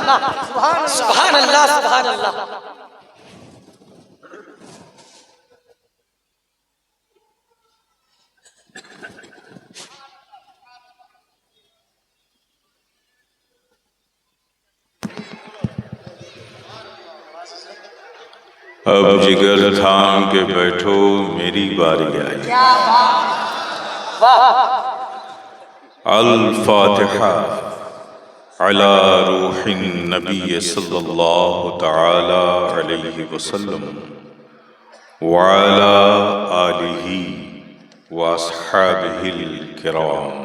سبحان اللہ سبحان اللہ۔ اب جگر تھام کے بیٹھو میری باری آئی۔ الفاتحہ علی روح النبی صلی اللہ تعالی علیہ وسلم وعلی آلہ واصحابہ الکرام۔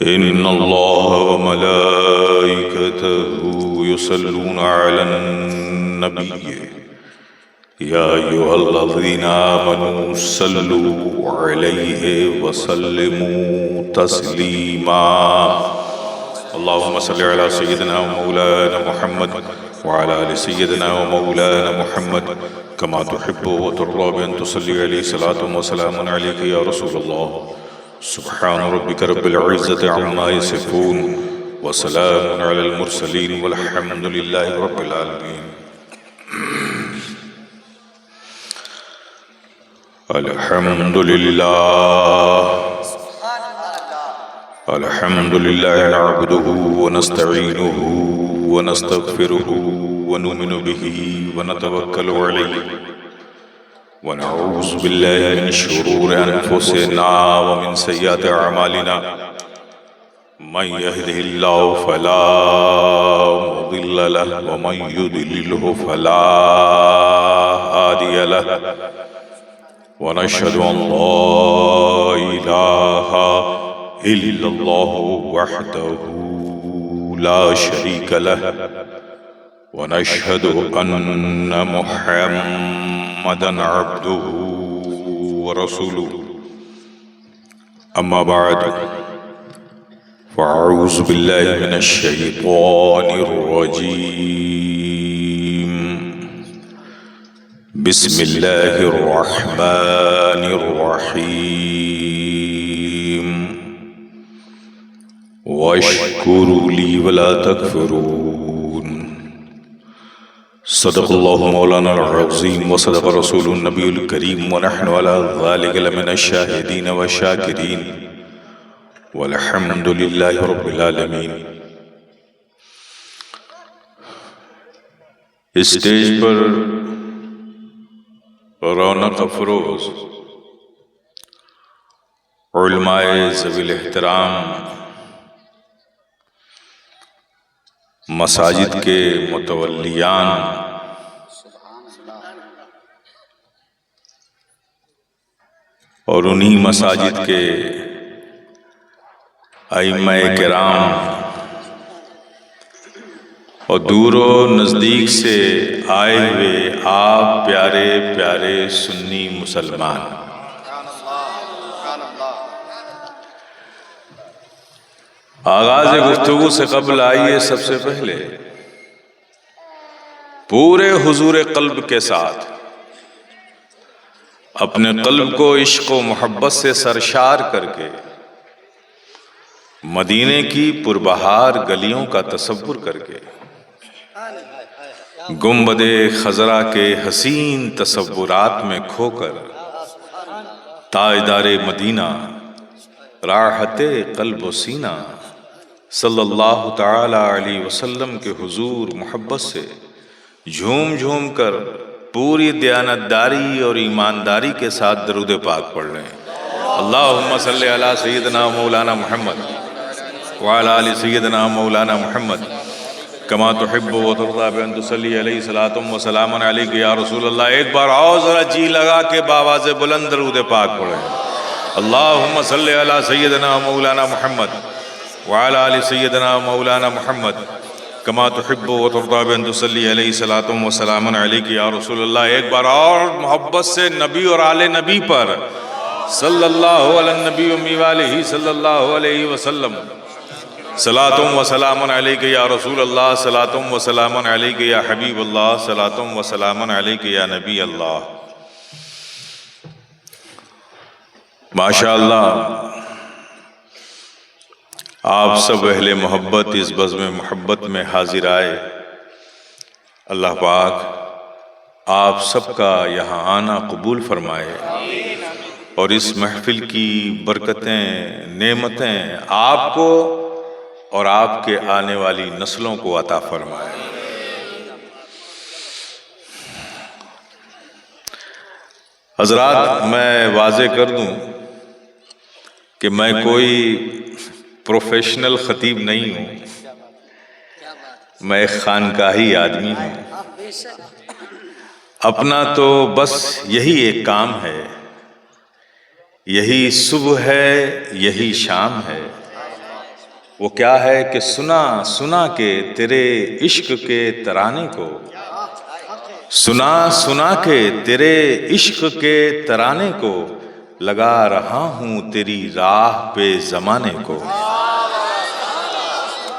ان اللہ وملائکتہ یصلون علی النبی یا ایھا الذین آمنوا صلوا علیہ وسلموا تسلیما۔ اللہم صل علی سیدنا ومولانا محمد وعلی آل سیدنا ومولانا محمد کما تحب وترضى بأن تصلی علیہ صلاۃ وسلام علیک یا رسول اللہ۔ سبحان ربک رب العزة عما یصفون وسلام علی المرسلین والحمد للہ رب العالمین۔ الحمد للہ نعبده ونستعینه ونستغفره ونؤمن به ونتوکل علیہ ونعوذ باللہ من شرور انفسنا ومن سیئات اعمالنا من يهده الله فلا مضل له ومن يضلله فلا هادي له ونشهد ان لا اله الا الله وحده لا شريك له ونشهد ان محمدا عبده ورسوله اما بعد فاعوذ بالله من الشيطان الرجيم بسم الله الرحمن الرحيم واشكروا لي ولا تكفرون۔ صدق اللہ مولانا العظیم وصدق رسول النبی الکریم ونحن على ذلك لمن الشاہدین والشاکرین والحمد للہ رب العالمین۔ اسٹیج پر رونق افروز علماء ذوی الاحترام، مساجد کے متولیان، اور انہی مساجد کے ائمہ کرام، اور دور و نزدیک سے آئے ہوئے آپ پیارے پیارے سنی مسلمان، آغاز گفتگو سے قبل آئیے سب سے پہلے پورے حضور قلب کے ساتھ اپنے قلب کو عشق و محبت سے سرشار کر کے مدینے کی پربہار گلیوں کا تصور کر کے گنبد خضرا کے حسین تصورات میں کھو کر تاجدار مدینہ راحت قلب و سینہ صلی اللہ تعالی علیہ وسلم کے حضور محبت سے جھوم جھوم کر پوری دیانتداری اور ایمانداری کے ساتھ درود پاک پڑھ رہے ہیں۔ اللہم صلی علی سیدنا مولانا محمد وعلی آل سیدنا مولانا محمد کما تحب و ترضى بأن تصلی علیہ صلاۃ و سلام علیک یا رسول اللہ. ایک بار آؤ ذرا جی لگا کے بآواز بلند درود پاک پڑھیں. اللہم صلی علی سیدنا مولانا محمد وعلی آل سیدنا مولانا محمد کما تحب و ترضى بأن تصلی علیہ صلاۃ و سلام علیک یا رسول اللہ. ایک بار اور محبت سے نبی اور آل نبی پر صلی اللہ علی النبی امی والہ صلی اللہ علیہ وسلم. صلاۃ و سلام علیک یا رسول اللہ، صلاۃ و سلام علیک یا حبیب اللہ، صلاۃ و سلام علیک یا نبی اللہ. ماشاء اللہ آپ سب اہل محبت اس بزم محبت میں حاضر آئے. اللہ پاک آپ سب کا یہاں آنا قبول فرمائے اور اس محفل کی برکتیں نعمتیں آپ کو اور آپ کے آنے والی نسلوں کو عطا فرمائے. حضرات میں واضح کر دوں کہ میں کوئی پروفیشنل خطیب نہیں ہوں، میں ایک خانقاہی آدمی ہوں. اپنا تو بس یہی ایک کام ہے، یہی صبح ہے، یہی شام ہے. وہ کیا ہے کہ سنا سنا کے تیرے عشق کے ترانے کو، سنا سنا کے تیرے عشق کے ترانے کو، لگا رہا ہوں تیری راہ پہ زمانے کو،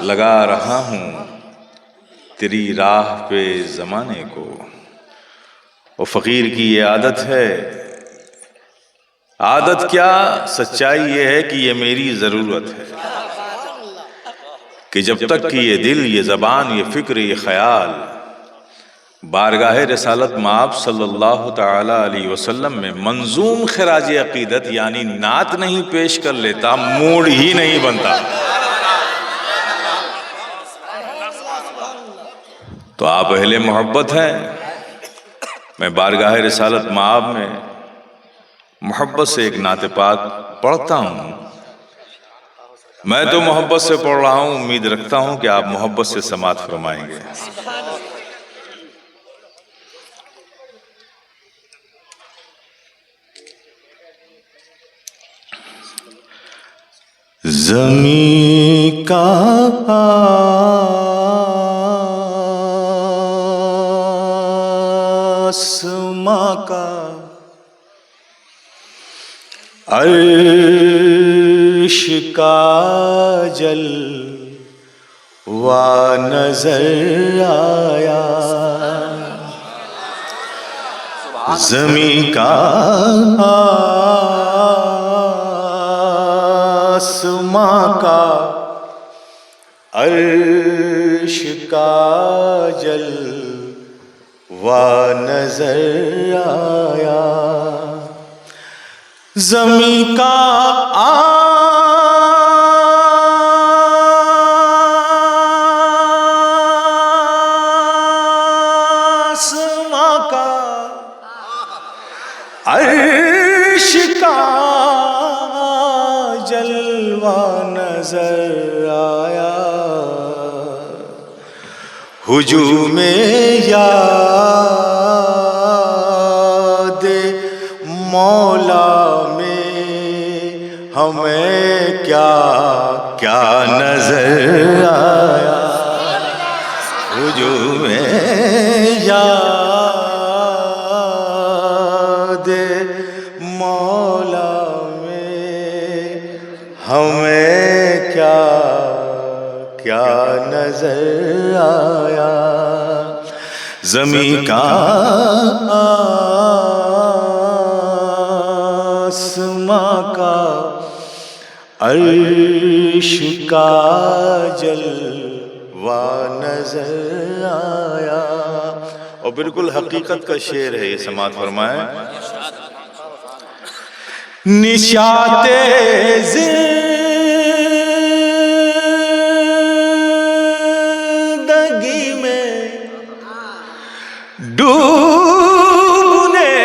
لگا رہا ہوں تیری راہ پہ زمانے کو. وہ فقیر کی یہ عادت ہے. عادت کیا، سچائی یہ ہے کہ یہ میری ضرورت ہے کہ جب تک کہ یہ دل، یہ زبان، یہ فکر، یہ خیال بارگاہ رسالت مآب صلی اللہ تعالی علیہ وسلم میں منظوم خراج عقیدت یعنی نعت نہیں پیش کر لیتا، موڈ ہی نہیں بنتا. تو آپ اہل محبت ہیں. میں بارگاہ رسالت مآب میں محبت سے ایک نعت پاک پڑھتا ہوں. میں تو محبت سے پڑھ رہا ہوں، امید رکھتا ہوں کہ آپ محبت سے سماعت فرمائیں گے. زمین کا آسماں کا عرش کا جلوہ نظر آیا، زمین کا آسماں کا عرش کا جلوہ نظر آیا، زمین کا آسماں کا عرش کا جلوہ نظر آیا، ہجوم یاد مولا میں ہمیں کیا کیا نظر آیا، ہجوم یاد مولا میں ہمیں کیا کیا نظر آیا، زمین کا آسماں کا عرش کا جلوہ نظر آیا. اور بالکل حقیقت کا شعر ہے یہ، سماعت فرمائیں. نشاط زندگی میں ڈوبنے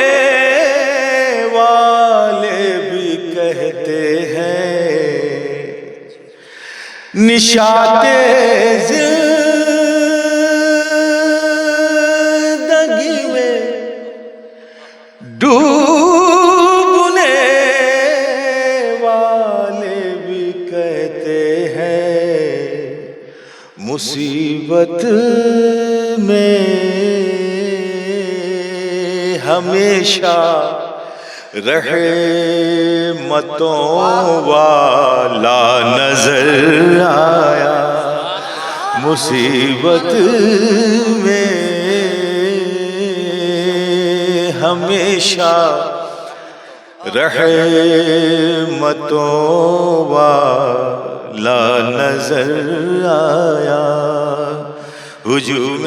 والے بھی کہتے ہیں، نشاط زندگی مصیبت میں ہمیشہ رحمتوں والا نظر آیا، مصیبت میں ہمیشہ رحمتوں والا نظر آیا، ہجوم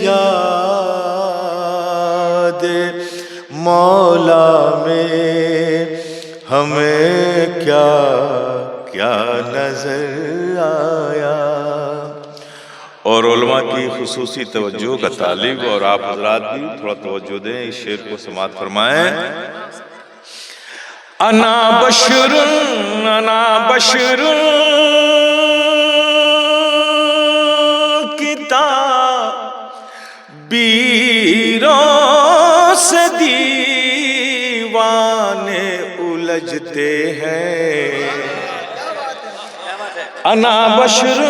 یاد مولا میں ہمیں کیا کیا نظر آیا۔ اور علماء کی خصوصی توجہ کا طالب اور آپ حضرات بھی تھوڑا توجہ دیں، اس شعر کو سماعت فرمائیں۔ انا بشر کتابیروں سے دیوانے الجھتے ہیں، انا بشر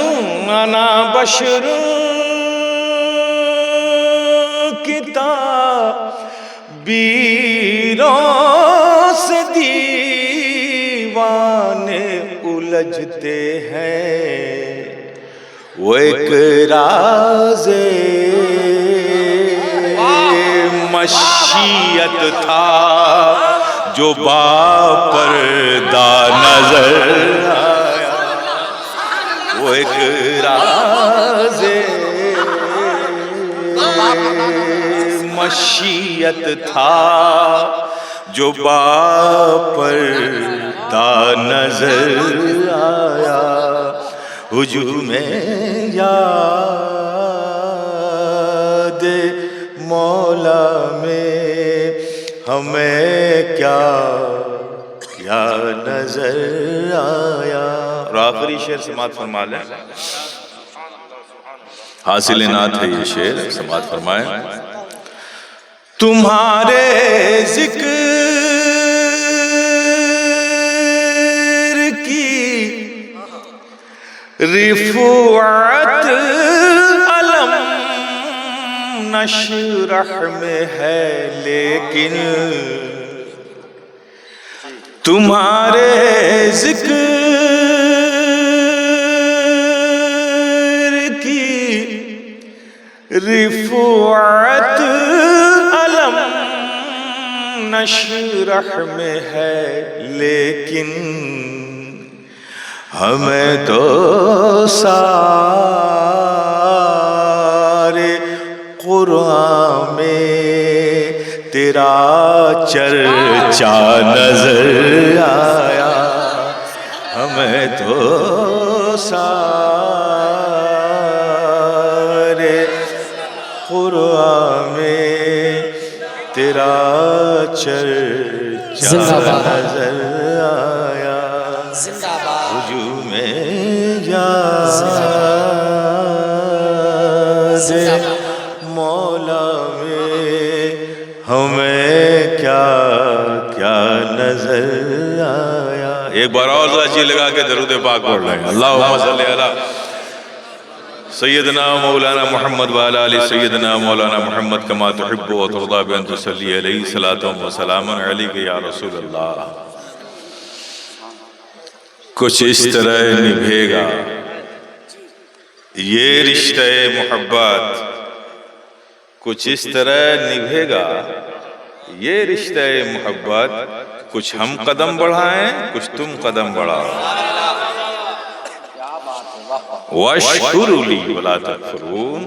کتابیروں سے دیوانے الجھتے ہیں، وہ ایک راز مشیت تھا جو باپردہ نظر آیا، وہ ایک راز مشیت تھا جو باپردہ نظر آیا، ہجوم یاد مولا میں ہمیں کیا کیا نظر آیا۔ اور آخری شعر سماعت فرما لیں، حاصل نعت ہے یہ شعر، سماعت فرمائیں۔ تمہارے ذکر کی رفعت علم نشرح میں ہے، لیکن تمہارے ذکر کی رفعت علم نشرح میں ہے، لیکن ہمیں تو سارے قرآن میں تیرا چرچا نظر آیا، ہمیں تو سارے قرآن میں تیرا چرچا نظر آیا، ہجوم یاد مولا میں ہمیں کیا کیا نظر آیا۔ ایک بار اور ذرا جی لگا کے درود پاک پڑھ لیں، اللہم صلی علی سیدنا مولانا محمد وعلی آل سیدنا مولانا محمد کما تحب و ترضى بأن تصلی علیہ صلاۃ و سلام علیک یا رسول اللہ۔ کچھ اس طرح نبھے گا یہ رشتہ محبت، کچھ اس طرح نبھے گا یہ رشتہ محبت، کچھ ہم قدم بڑھائیں کچھ تم قدم بڑھاؤ، وَاشْكُرُوا لِي وَلَا تَكْفُرُونَ۔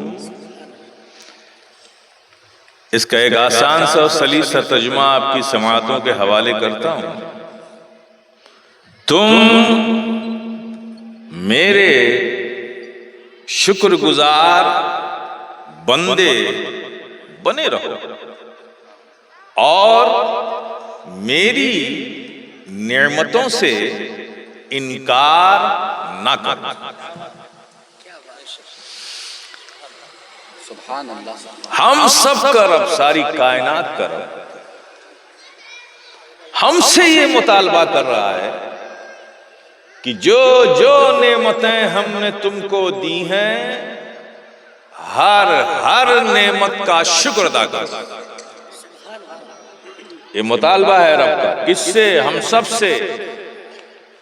اس کا ایک آسان سا اور سلیس سا ترجمہ آپ کی سماعتوں کے حوالے کرتا ہوں۔ تم میرے شکر گزار بندے بنے رہو اور میری نعمتوں سے انکار نہ کرو۔ ہم سب کا رب، ساری کائنات کا رب ہم سے یہ مطالبہ کر رہا ہے کہ جو جو نعمتیں ہم نے تم کو دی ہیں ہر نعمت کا شکر ادا کرو۔ یہ مطالبہ ہے رب کا، کس سے؟ ہم سب سے،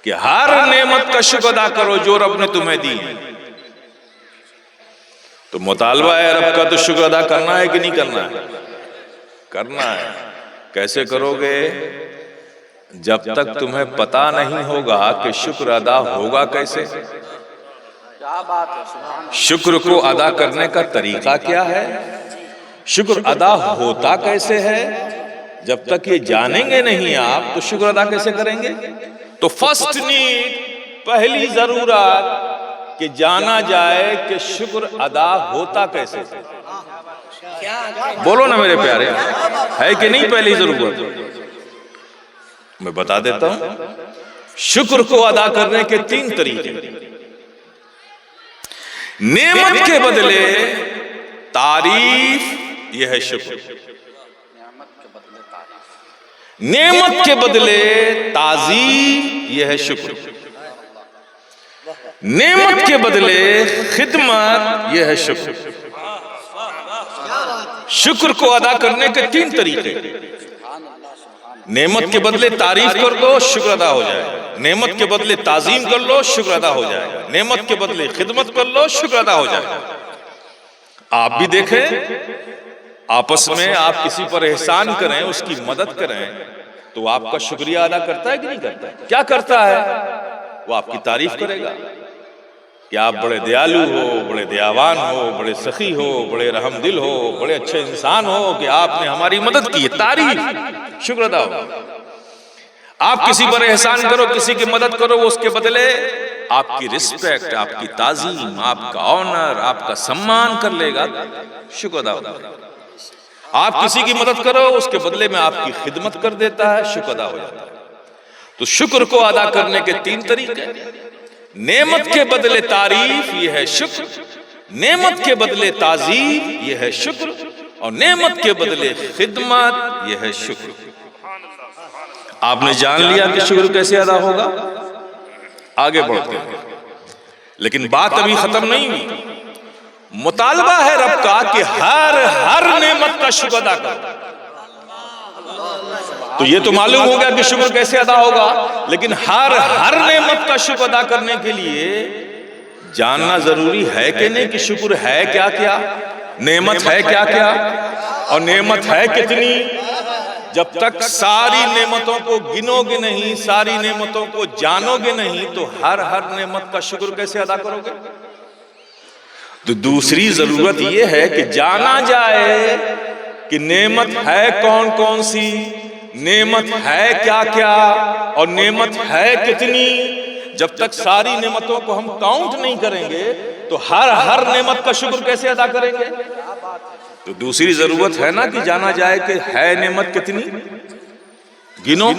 کہ ہر نعمت کا شکر ادا کرو جو رب نے تمہیں دی۔ تو مطالبہ ہے رب کا تو شکر ادا کرنا ہے کہ نہیں کرنا ہے؟ کرنا ہے۔ کیسے کرو گے؟ جب تک تمہیں پتا نہیں ہوگا کہ شکر ادا ہوگا کیسے، شکر کو ادا کرنے کا طریقہ کیا ہے، شکر ادا ہوتا کیسے ہے، جب تک یہ جانیں گے نہیں آپ تو شکر ادا کیسے کریں گے؟ تو فرسٹ نیڈ، پہلی ضرورت کہ جانا جائے کہ شکر ادا ہوتا کیسے۔ بولو نا میرے پیارے، ہے کہ نہیں پہلی ضرورت؟ میں بتا دیتا ہوں۔ شکر کو ادا کرنے کے 3 طریقے۔ نعمت کے بدلے تعریف، یہ ہے شکر۔ نعمت کے بدلے تعظیم، یہ ہے شکر۔ نعمت کے بدلے خدمت، یہ ہے شکر۔ شکر کو ادا کرنے کے 3 طریقے۔ نعمت کے بدلے تعریف کر دو، شکر ادا ہو جائے گا۔ نعمت کے بدلے تعظیم کر لو، شکر ادا ہو جائے گا۔ نعمت کے بدلے خدمت کر لو، شکر ادا ہو جائے گا۔ آپ بھی دیکھیں، آپس میں آپ کسی پر احسان کریں، اس کی مدد کریں، تو آپ کا شکریہ ادا کرتا ہے کہ نہیں کرتا ہے؟ کیا کرتا ہے؟ وہ آپ کی تعریف کرے گا کہ آپ بڑے دیالو ہو، بڑے دیاوان ہو، بڑے سخی ہو، بڑے رحم دل ہو، بڑے اچھے انسان ہو، کہ آپ نے ہماری مدد کی۔ تعریف، شکر ادا ہو۔ آپ کسی پر احسان کرو، کسی کی مدد کرو، وہ اس کے بدلے آپ کی رسپیکٹ، آپ کی تعظیم، آپ کا آنر، آپ کا سمان کر لے گا، شکر ادا ہوگا۔ آپ کسی کی مدد کرو، اس کے بدلے میں آپ کی خدمت کر دیتا ہے، شکر ادا ہو جاتا ہے۔ تو شکر کو ادا کرنے کے 3 طریقے۔ نعمت کے بدلے تعریف، یہ ہے شکر۔ نعمت کے بدلے تعظیم، یہ ہے شکر۔ اور نعمت کے بدلے خدمت، یہ ہے شکر۔ آپ نے جان لیا کہ شکر کیسے ادا ہوگا؟ آگے بڑھتے ہیں، لیکن بات ابھی ختم نہیں ہوئی۔ مطالبہ ہے رب کا کہ ہر نعمت کا شکر ادا کرو۔ تو یہ تو معلوم ہو گیا کہ شکر کیسے ادا ہوگا، لیکن ہر نعمت کا شکر ادا کرنے کے لیے جاننا ضروری ہے کہ نہیں کہ شکر ہے کیا کیا، نعمت ہے کیا کیا، اور نعمت ہے کتنی۔ جب تک ساری نعمتوں کو گنو گے نہیں، ساری نعمتوں کو جانو گے نہیں، تو ہر نعمت کا شکر کیسے ادا کرو گے؟ تو دوسری ضرورت یہ ہے کہ جانا جائے کہ نعمت ہے کون کون سی، نعمت ہے کیا کیا، اور نعمت ہے کتنی۔ جب تک ساری نعمتوں کو ہم کاؤنٹ نہیں کریں گے تو ہر نعمت کا شکر کیسے ادا کریں گے؟ تو دوسری ضرورت ہے نا کہ جانا جائے کہ ہے نعمت کتنی، گنو،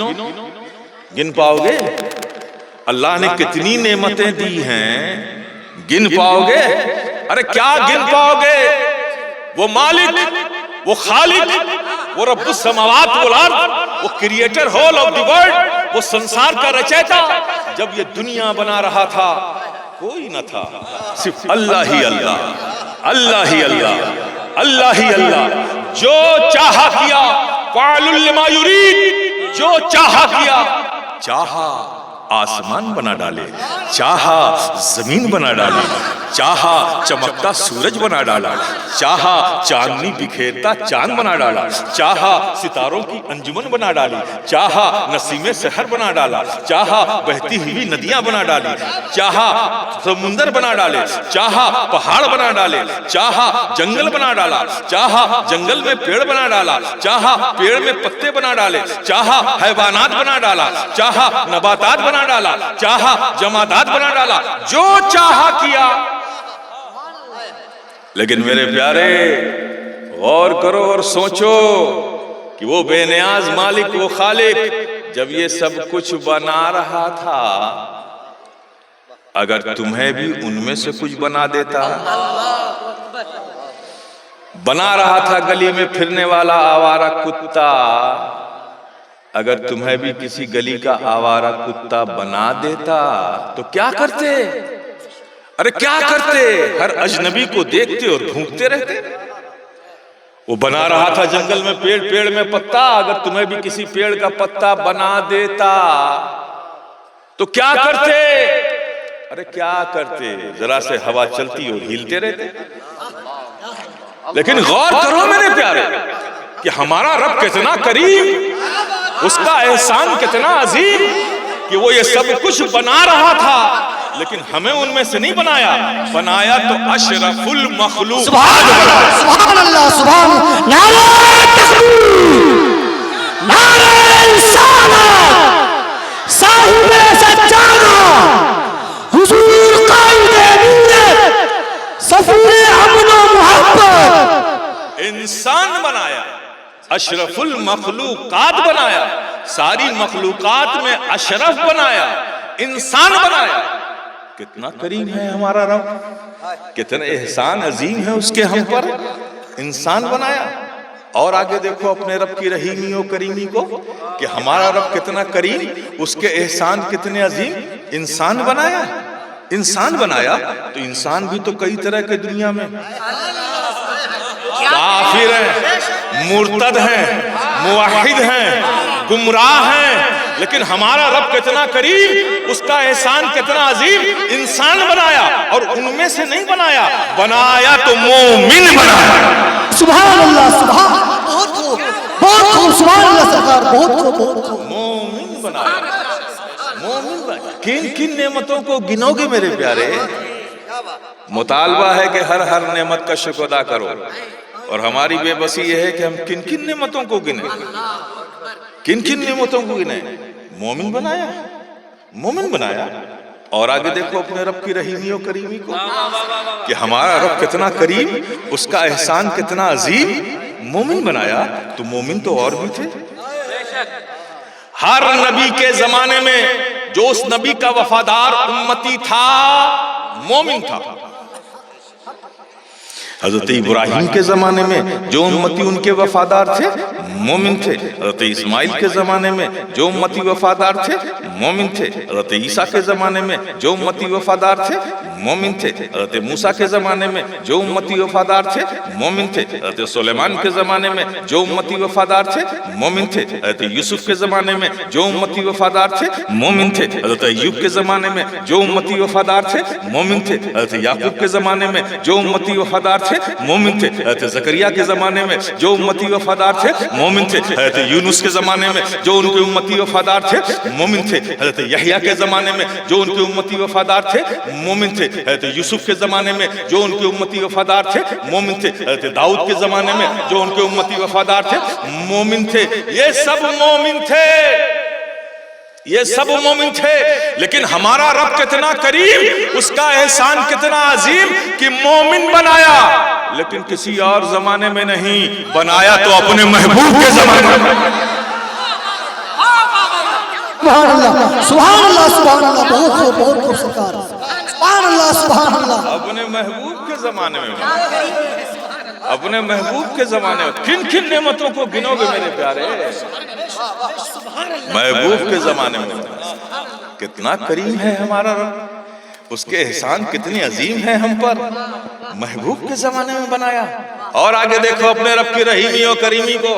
گن پاؤ گے؟ اللہ نے کتنی نعمتیں دی ہیں، گن پاؤ گے؟ ارے کیا گن پاؤ گے؟ وہ مالک، وہ خالق، وہ رب السماوات والارض، وہ creator whole of the world, وہ سنسار کا رچیتا، جب یہ دنیا بنا رہا تھا کوئی نہ تھا، صرف اللہ ہی اللہ، اللہ ہی اللہ، اللہ ہی اللہ۔ جو چاہا کیا، فعل لما یرید، جو چاہا کیا، چاہا آسمان بنا ڈالے، چاہا زمین بنا ڈالے، چاہا چمکتا سورج بنا ڈالا، چاہا چاندنی بکھیرتا چاند بنا ڈالا، چاہا ستاروں کی انجمن بنا ڈالی، چاہا نسیم سحر بنا ڈالا، چاہا بہتی ہوئی ندیاں بنا ڈالی، چاہا سمندر بنا ڈالے، چاہا پہاڑ بنا ڈالے، چاہا جنگل بنا ڈالا، چاہا جنگل میں پیڑ بنا ڈالا، چاہا پیڑ میں پتے بنا ڈالے، چاہا حیوانات بنا ڈالا، چاہا نباتات بنا ڈالا، چاہا جمادات بنا ڈالا، جو چاہا کیا۔ لیکن میرے پیارے غور کرو اور سوچو کہ وہ بے نیاز مالک، وہ خالق، جب یہ سب کچھ بنا رہا تھا، اگر تمہیں بھی ان میں سے کچھ بنا دیتا، بنا رہا تھا گلی میں پھرنے والا آوارہ کتا، اگر تمہیں بھی کسی گلی کا آوارہ کتا بنا دیتا تو کیا کرتے؟ ارے کیا کرتے؟ ہر اجنبی کو دیکھتے اور بھونکتے رہتے۔ وہ بنا رہا تھا جنگل میں پیڑ میں پتا، اگر تمہیں بھی کسی پیڑ کا پتا بنا دیتا تو کیا کرتے؟ ارے کیا کرتے؟ ذرا سے ہوا چلتی اور ہلتے رہتے۔ لیکن غور کرو میرے پیارے کہ ہمارا رب کتنا کریم، اس کا احسان کتنا عظیم کہ وہ یہ سب کچھ بنا رہا تھا لیکن ہمیں ان میں سے نہیں بنایا، بنایا تو اشرف المخلوق۔ سبحان اللہ، سبحان اللہ، نعرہ تکبیر، نعرہ رسالت، صاحب سجادہ، حضور قائد ملت، سفیر امن و محبت، انسان بنایا، اشرف المخلوقات بنایا، ساری مخلوقات میں اشرف بنایا، انسان بنایا۔ کتنا کریم ہے ہمارا رب، کتنا احسان عظیم ہے اس کے ہم پر، انسان بنایا۔ اور آگے دیکھو اپنے رب کی رحیمی و کریمی کو کہ ہمارا رب کتنا کریم، اس کے احسان کتنے عظیم، انسان بنایا۔ انسان بنایا تو انسان بھی تو کئی طرح کے دنیا میں، کافر ہیں، مرتد ہیں، موحد ہیں، گمراہ ہیں، لیکن ہمارا رب کتنا کریم، اس کا احسان کتنا عظیم، انسان بنایا اور ان میں سے نہیں بنایا، بنایا تو مومن بنایا۔ سبحان اللہ، سبحان اللہ، بہت خوب، بہت خوب، سبحان اللہ سرکار، بہت خوب، بہت خوب، مومن بنایا، مومن بنایا۔ کن کن نعمتوں کو گنو گے میرے پیارے؟ مطالبہ ہے کہ ہر نعمت کا شکر ادا کرو، اور ہماری بے بسی یہ ہے کہ ہم کن کن نعمتوں کو گنیں، کن کن نعمتوں کو گنیں۔ مومن بنایا، مومن بنایا۔ اور آگے دیکھو اپنے رب کی رحیمی و کریمی کو کہ ہمارا رب کتنا کریم، اس کا احسان کتنا عظیم، مومن بنایا تو مومن تو اور بھی تھے۔ ہر نبی کے زمانے میں جو اس نبی کا وفادار امتی تھا مومن تھا۔ حضرت ابراہیم کے زمانے میں جو امتی ان کے وفادار تھے مومن تھے، حضرت اسماعیل کے زمانے میں جو امتی وفادار تھے مومن تھے، حضرت عیسیٰ کے زمانے میں جو امتی وفادار تھے مومن تھے، حضرت موسیٰ کے زمانے میں جو امتی وفادار تھے مومن تھے، حضرت سلیمان کے زمانے میں جو امتی وفادار تھے مومن تھے، حضرت یوسف کے زمانے میں جو امتی وفادار تھے مومن تھے، حضرت ایوب کے زمانے میں جو امتی وفادار تھے مومن تھے، حضرت یعقوب کے زمانے میں جو امتی وفادار تھے مومن تھے، حضرت زکریا کے زمانے میں جو امتی وفادار تھے مومن تھے، حضرت یونس کے زمانے میں جو ان کے امتی وفادار تھے مومن تھے، حضرت یحییٰ کے زمانے میں جو ان کے امتی وفادار تھے مومن تھے، حضرت یوسف کے زمانے میں جو ان کے امتی وفادار تھے مومن تھے، حضرت داؤد کے زمانے میں جو ان کے امتی وفادار تھے مومن تھے۔ یہ سب مومن تھے، یہ سب مومن تھے، لیکن ہمارا رب کتنا کریم، اس کا احسان کتنا عظیم کہ مومن بنایا لیکن کسی اور زمانے میں نہیں، بنایا تو اپنے محبوب کے زمانے میں۔ سبحان اللہ، سبحان اللہ، سبحان اللہ، بہت خوب، بہت خوب سرکار، سبحان اللہ، سبحان اللہ، اپنے محبوب کے زمانے میں، اپنے محبوب کے زمانے میں۔ کن کن نعمتوں کو گنو گے میرے پیارے؟ محبوب کے زمانے میں۔ کتنا کریم ہے ہمارا رب، اس کے احسان کتنی عظیم ہے ہم پر، محبوب کے زمانے میں بنایا۔ اور آگے دیکھو اپنے رب کی رحیمی و کریمی کو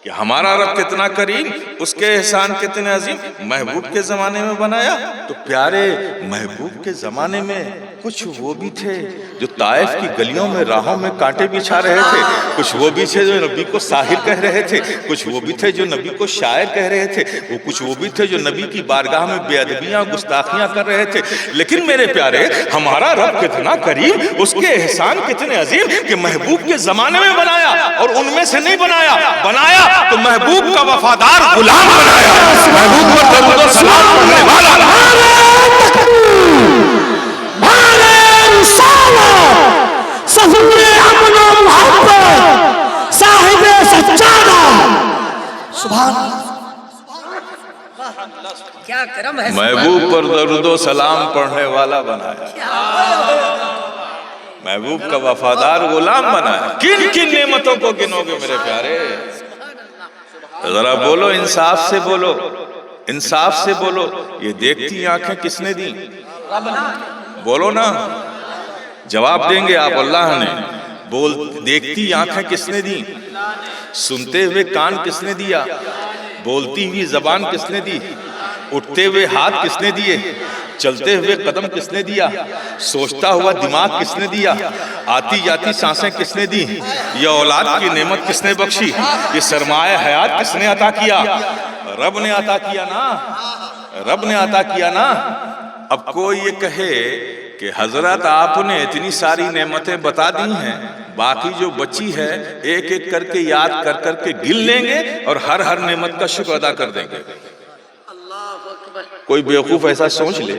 کہ ہمارا رب کتنا کریم، اس کے احسان کتنے عظیم، محبوب کے زمانے میں بنایا۔ تو پیارے محبوب کے زمانے میں کچھ وہ بھی تھے جو طائف کی گلیوں میں راہوں میں کانٹے بچھا رہے تھے، کچھ وہ بھی تھے جو نبی کو ساحر کہہ رہے تھے، کچھ وہ بھی تھے جو نبی کو شاعر کہہ رہے تھے، کچھ وہ بھی تھے جو نبی کی بارگاہ میں بے ادبیاں گستاخیاں کر رہے تھے۔ لیکن میرے پیارے ہمارا رب کتنا کریم، اس کے احسان کتنے عظیم کہ محبوب کے زمانے میں بنایا اور ان میں سے نہیں بنایا، بنایا تو محبوب کا وفادار غلام بنایا، محبوب پر درود و سلام پڑھنے والا۔ سفیر امن و محبت، صاحب سجادہ، سبحان اللہ، کیا کرم ہے، محبوب پر درود و سلام پڑھنے والا بنایا، محبوب کا وفادار غلام بنایا۔ کن کن نعمتوں کو گنو گے میرے پیارے؟ ذرا بولو، انصاف سے بولو، انصاف سے بولو۔ یہ دیکھتی آنکھیں کس نے دی؟ بولو نا، جواب دیں گے آپ۔ اللہ نے دیکھتی آنکھیں کس نے دی؟ سنتے ہوئے کان کس نے دیا؟ بولتی ہوئی زبان کس نے دی؟ اٹھتے ہوئے ہاتھ کس نے دیے؟ چلتے ہوئے قدم کس نے دیا؟ سوچتا ہوا دماغ کس نے دیا؟ آتی جاتی سانسیں کس نے دی؟ یہ اولاد کی نعمت کس نے بخشی؟ یہ سرمایہ حیات کس نے عطا کیا؟ رب نے عطا کیا نا، رب نے عطا کیا نا۔ اب کوئی یہ کہے کہ حضرت آپ نے اتنی ساری نعمتیں بتا دی ہیں، باقی جو بچی ہے ایک ایک کر کے یاد کر کر کے گن لیں گے اور ہر ہر نعمت کا شکر ادا کر دیں گے۔ کوئی بیوقوف ایسا سوچ لے،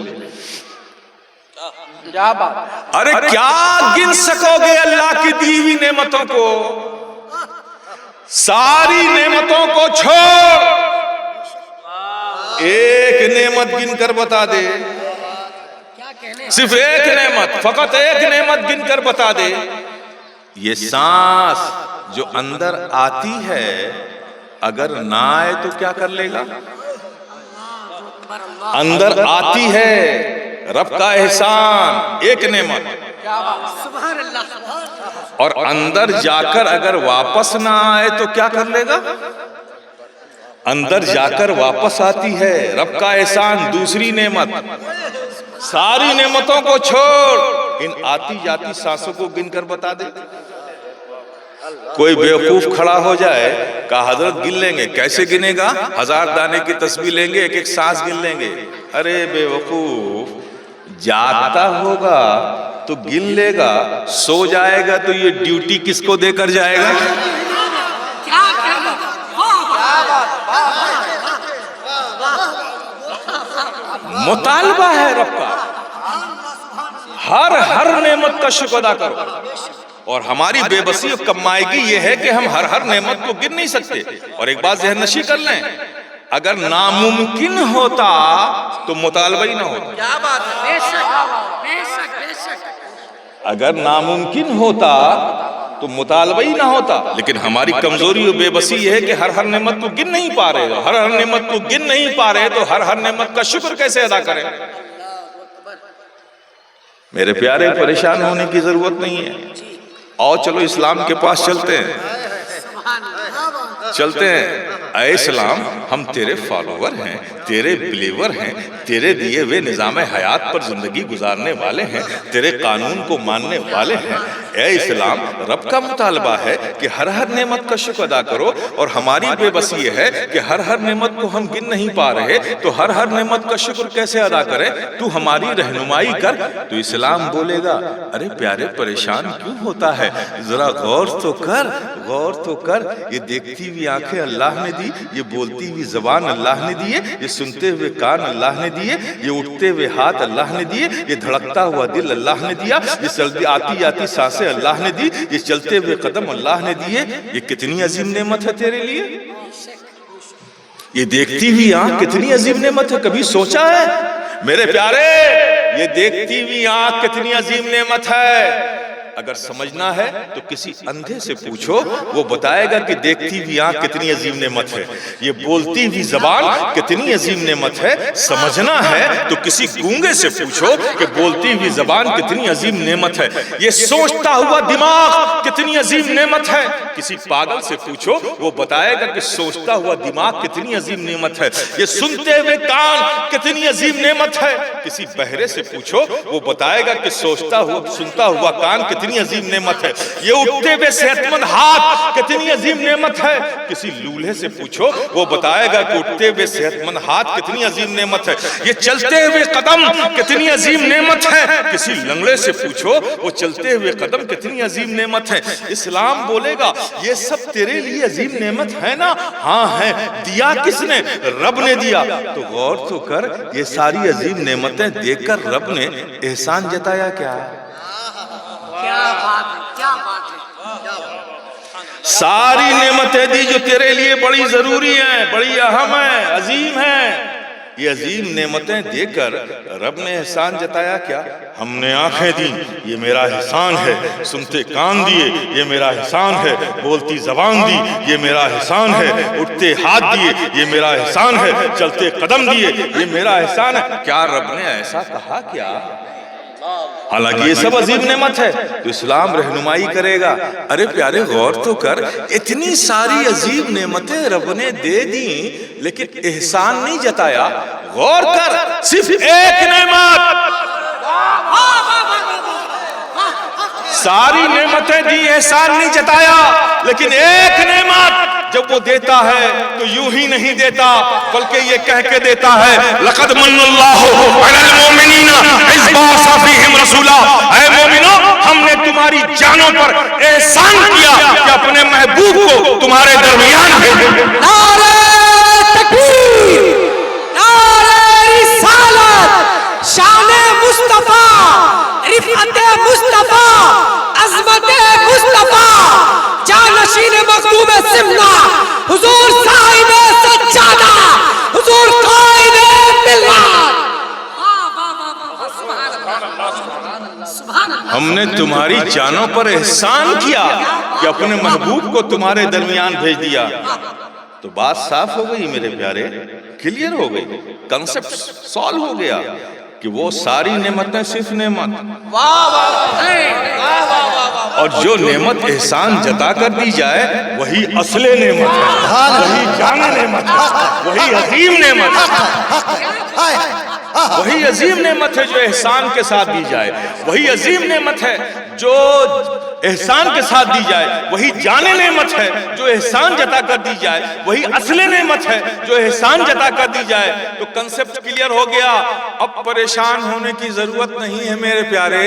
ارے کیا گن سکو گے اللہ کی دی ہوئی نعمتوں کو؟ ساری نعمتوں کو چھوڑ ایک نعمت گن کر بتا دے، صرف ایک نعمت، فقط ایک نعمت گن کر بتا دے۔ یہ سانس جو اندر آتی ہے اگر نہ آئے تو کیا کر لے گا؟ اندر آتی ہے، رب کا احسان، ایک نعمت، اور اندر جا کر اگر واپس نہ آئے تو کیا کر لے گا؟ اندر جا کر واپس آتی ہے، رب کا احسان، دوسری نعمت۔ ساری نعمتوں کو چھوڑ ان آتی جاتی سانسوں کو گن کر بتا دے۔ کوئی بیوقوف کھڑا ہو جائے، کہا حضرت گن لیں گے، کیسے گنے گا؟ 1000 دانے کی تسبیح لیں گے، ایک ایک سانس گن لیں گے۔ ارے بیوقوف، جاگتا ہوگا تو گن لے گا، سو جائے گا تو یہ ڈیوٹی کس کو دے کر جائے گا؟ مطالبہ ہے رب کا، ہر نعمت کا شکر ادا کرو۔ اور ہماری بے بسی اور کمائیگی یہ ہے کہ ہم ہر نعمت کو گن نہیں سکتے۔ اور ایک بات ذہن نشی کر لیں، اگر ناممکن ہوتا تو مطالبہ ہی نہ ہوتا۔ کیا بات ہے، بے شک بے شک بے شک۔ اگر ناممکن ہوتا تو مطالبہ ہی نہ ہوتا، لیکن ہماری کمزوری اور بے بسی یہ ہے کہ ہر نعمت کو گن نہیں پا رہے، ہر نعمت کو گن نہیں پا رہے تو ہر نعمت کا شکر کیسے ادا کریں؟ میرے پیارے، پریشان ہونے کی ضرورت نہیں ہے۔ آؤ چلو اسلام کے پاس چلتے ہیں، چلتے ہیں۔ اے اسلام، ہم تیرے فالوور ہیں، تیرے بلیور ہیں، تیرے دیے ہوئے نظام حیات پر زندگی گزارنے والے ہیں، تیرے قانون کو ماننے والے ہیں۔ اے اسلام، رب کا مطالبہ ہے کہ ہر نعمت کا شکر ادا کرو، اور ہماری بے بسی یہ ہے کہ ہر نعمت کو ہم گن نہیں پا رہے تو ہر نعمت کا شکر کیسے ادا کریں؟ تو ہماری رہنمائی کر۔ تو اسلام بولے گا، ارے پیارے، پریشان کیوں ہوتا ہے؟ ذرا غور تو کر، غور تو کر۔ یہ دیکھتی ہوئی آنکھیں اللہ نے دی، یہ بولتی ہوئی زبان اللہ نے دیے، یہ سنتے ہوئے کان اللہ نے دیے، یہ اٹھتے ہوئے ہاتھ اللہ نے دیے، یہ دھڑکتا ہوا دل اللہ نے دیا، یہ آتی جاتی سانسیں اللہ نے دی، یہ چلتے ہوئے قدم اللہ نے دیے۔ یہ کتنی عظیم نعمت ہے تیرے لیے؟ یہ دیکھتی ہوئی آنکھ کتنی عظیم نعمت ہے، کبھی سوچا ہے؟ میرے پیارے، یہ دیکھتی ہوئی آنکھ کتنی عظیم نعمت ہے۔ اگر سمجھنا ہے تو کسی اندھے سے پوچھو، وہ بتائے گا کہ دیکھتی ہوئی آنکھ کتنی عظیم نعمت ہے۔ یہ بولتی ہوئی زبان کتنی عظیم نعمت ہے۔ سمجھنا ہے تو کسی گونگے سے پوچھو کہ بولتی ہوئی زبان کتنی عظیم نعمت ہے۔ یہ سوچتا ہوا دماغ کتنی عظیم نعمت ہے۔ کسی پاگل سے پوچھو، وہ بتائے گا کہ سوچتا ہوا دماغ کتنی عظیم نعمت ہے۔ یہ سنتے ہوئے کان کتنی عظیم نعمت ہے۔ کسی بہرے سے پوچھو، وہ بتائے گا کہ سنتا ہوا کان کتنی عظیم نعمت ہے۔ یہ اٹھتے ہوئے صحت مند ہاتھ کتنی عظیم نعمت ہے۔ کسی لولہے سے پوچھو، وہ بتائے گا کہ اٹھتے ہوئے صحت مند ہاتھ کتنی عظیم نعمت ہے۔ یہ چلتے ہوئے قدم کتنی عظیم نعمت ہے۔ کسی لنگڑے سے پوچھو، وہ چلتے ہوئے قدم کتنی عظیم نعمت ہے۔ اسلام بولے گا، یہ سب تیرے لیے عظیم نعمت ہے نا؟ ہاں ہے۔ دیا کس نے؟ رب نے دیا۔ تو غور تو کر، یہ ساری عظیم نعمتیں دیکھ کر رب نے احسان جتایا کیا؟ کیا بات ہے، کیا بات ہے۔ ساری نعمتیں دی جو تیرے لیے بڑی ضروری ہیں، بڑی اہم ہیں، عظیم ہیں۔ یہ عظیم نعمتیں دے کر رب نے احسان جتایا کیا؟ ہم نے آنکھیں دی، یہ میرا احسان ہے۔ سنتے کان دیے، یہ میرا احسان ہے۔ بولتی زبان دی، یہ میرا احسان ہے۔ اٹھتے ہاتھ دیے، یہ میرا احسان ہے۔ چلتے قدم دیے، یہ میرا احسان ہے۔ کیا رب نے ایسا کہا کیا؟ حالانکہ یہ سب عظیم نعمت ہے تو اسلام رہنمائی کرے گا. ارے پیارے غور تو کر, اتنی ساری عظیم نعمتیں رب نے دے دی لیکن احسان نہیں جتایا. غور کر, صرف ایک نعمت, ساری نعمتیں دی احسان نہیں جتایا, لیکن ایک نعمت جب وہ دیتا ہے تو یوں ہی نہیں دیتا بلکہ یہ کہہ کے دیتا ہے لقد من اللہ علی المؤمنین اذ بعث فیہم رسولا. اے مومنو, ہم نے تمہاری جانوں پر احسان کیا کہ اپنے محبوب کو تمہارے درمیان بھیجے. نعرہ تکبیر, نعرہ رسالت, شان مصطفیٰ, رفعت مصطفیٰ, عظمت مصطفیٰ, جانشین مخدوم سمنا, حضور صاحب سجادہ, حضور قائد ملت. ہم نے تمہاری جانوں پر احسان کیا کہ اپنے محبوب کو تمہارے درمیان بھیج دیا. تو بات صاف ہو گئی میرے پیارے, کلیئر ہو گئی, کنسپٹ سالو ہو گیا کہ وہ ساری نعمتیں صرف نعمت, اور جو نعمت احسان جتا کر دی جائے وہی اصل نعمت ہے, وہی جان نعمت ہے, وہی عظیم نعمت ہے, وہی عظیم نعمت ہے جو احسان کے ساتھ دی جائے, وہی عظیم نعمت ہے جو احسان کے ساتھ دی جائے, وہی جان نعمت ہے جو احسان جتا کر دی جائے, وہی اصل نعمت ہے جو احسان جتا کر دی جائے. تو کنسپٹ کلیئر ہو گیا, اب پریشان ہونے کی ضرورت نہیں ہے میرے پیارے.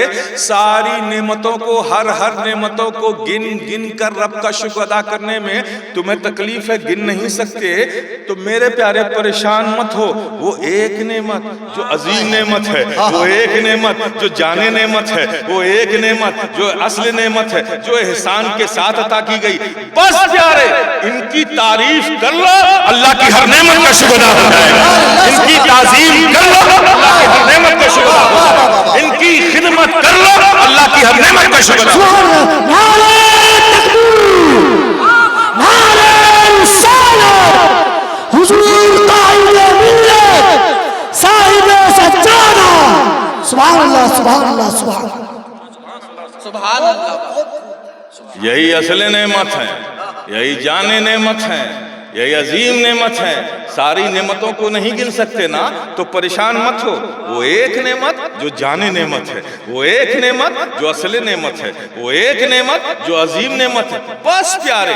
ساری نعمتوں کو, ہر نعمتوں کو گن گن کر رب کا شکر ادا کرنے میں تمہیں تکلیف ہے, گن نہیں سکتے. تو میرے پیارے پریشان مت ہو, وہ ایک نعمت جو عظیم نعمت ہے, وہ ایک نعمت جو جانے نعمت ہے, وہ ایک نعمت جو اصل نعمت ہے جو احسان کے ساتھ عطا کی گئی. بس پیارے, ان کی تعریف کر لو, اللہ کی ہر نعمت کا شکر ادا ہو جائے گا. ان کی تعظیم کر لو, اللہ کی ہر نعمت کا شکر ادا ہو جائے گا. ان کی خدمت کر لو, اللہ کی ہر نعمت کا شکر ادا ہو جائے گا. نعرہ تکبیر, نعرہ رسالت, حضور قائد ملت, صاحب سجادہ. سبحان اللہ, سبحان اللہ, سبحان اللہ, سبحان اللہ. یہی اصل نعمت ہے, یہی جان نعمت ہے, یہی عظیم نعمت ہے. ساری نعمتوں کو نہیں گن سکتے نا, تو پریشان مت ہو. وہ ایک نعمت جو جان نعمت ہے, وہ ایک نعمت جو اصل نعمت ہے, وہ ایک نعمت جو عظیم نعمت ہے. بس پیارے,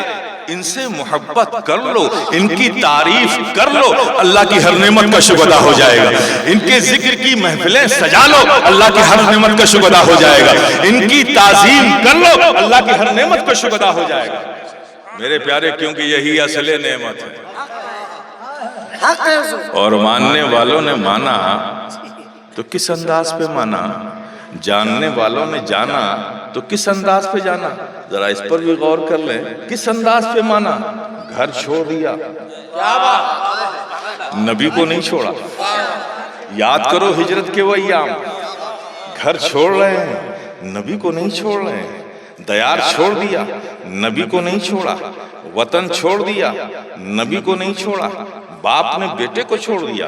ان سے محبت کر لو, ان کی تعریف کر لو, اللہ کی ہر نعمت کا شکر ادا ہو جائے گا. ان کے ذکر کی محفلیں سجا لو, اللہ کی ہر نعمت کا شکر ادا ہو جائے گا. ان کی تعظیم کر لو, اللہ کی ہر نعمت کا شکر ادا ہو جائے گا میرے پیارے, کیونکہ یہی اصل نعمت ہے. اور ماننے والوں نے مانا تو کس انداز پہ مانا, جاننے والوں نے جانا تو کس انداز پہ جانا. ذرا اس پر بھی غور کر لیں, کس انداز پہ مانا. گھر چھوڑ دیا, نبی کو نہیں چھوڑا. یاد کرو ہجرت کے وہ ایام, گھر چھوڑ رہے ہیں, نبی کو نہیں چھوڑ رہے ہیں. دیار چھوڑ دیا, نبی کو نہیں چھوڑا. وطن چھوڑ دیا, نبی کو نہیں چھوڑا. باپ نے بیٹے کو چھوڑ دیا,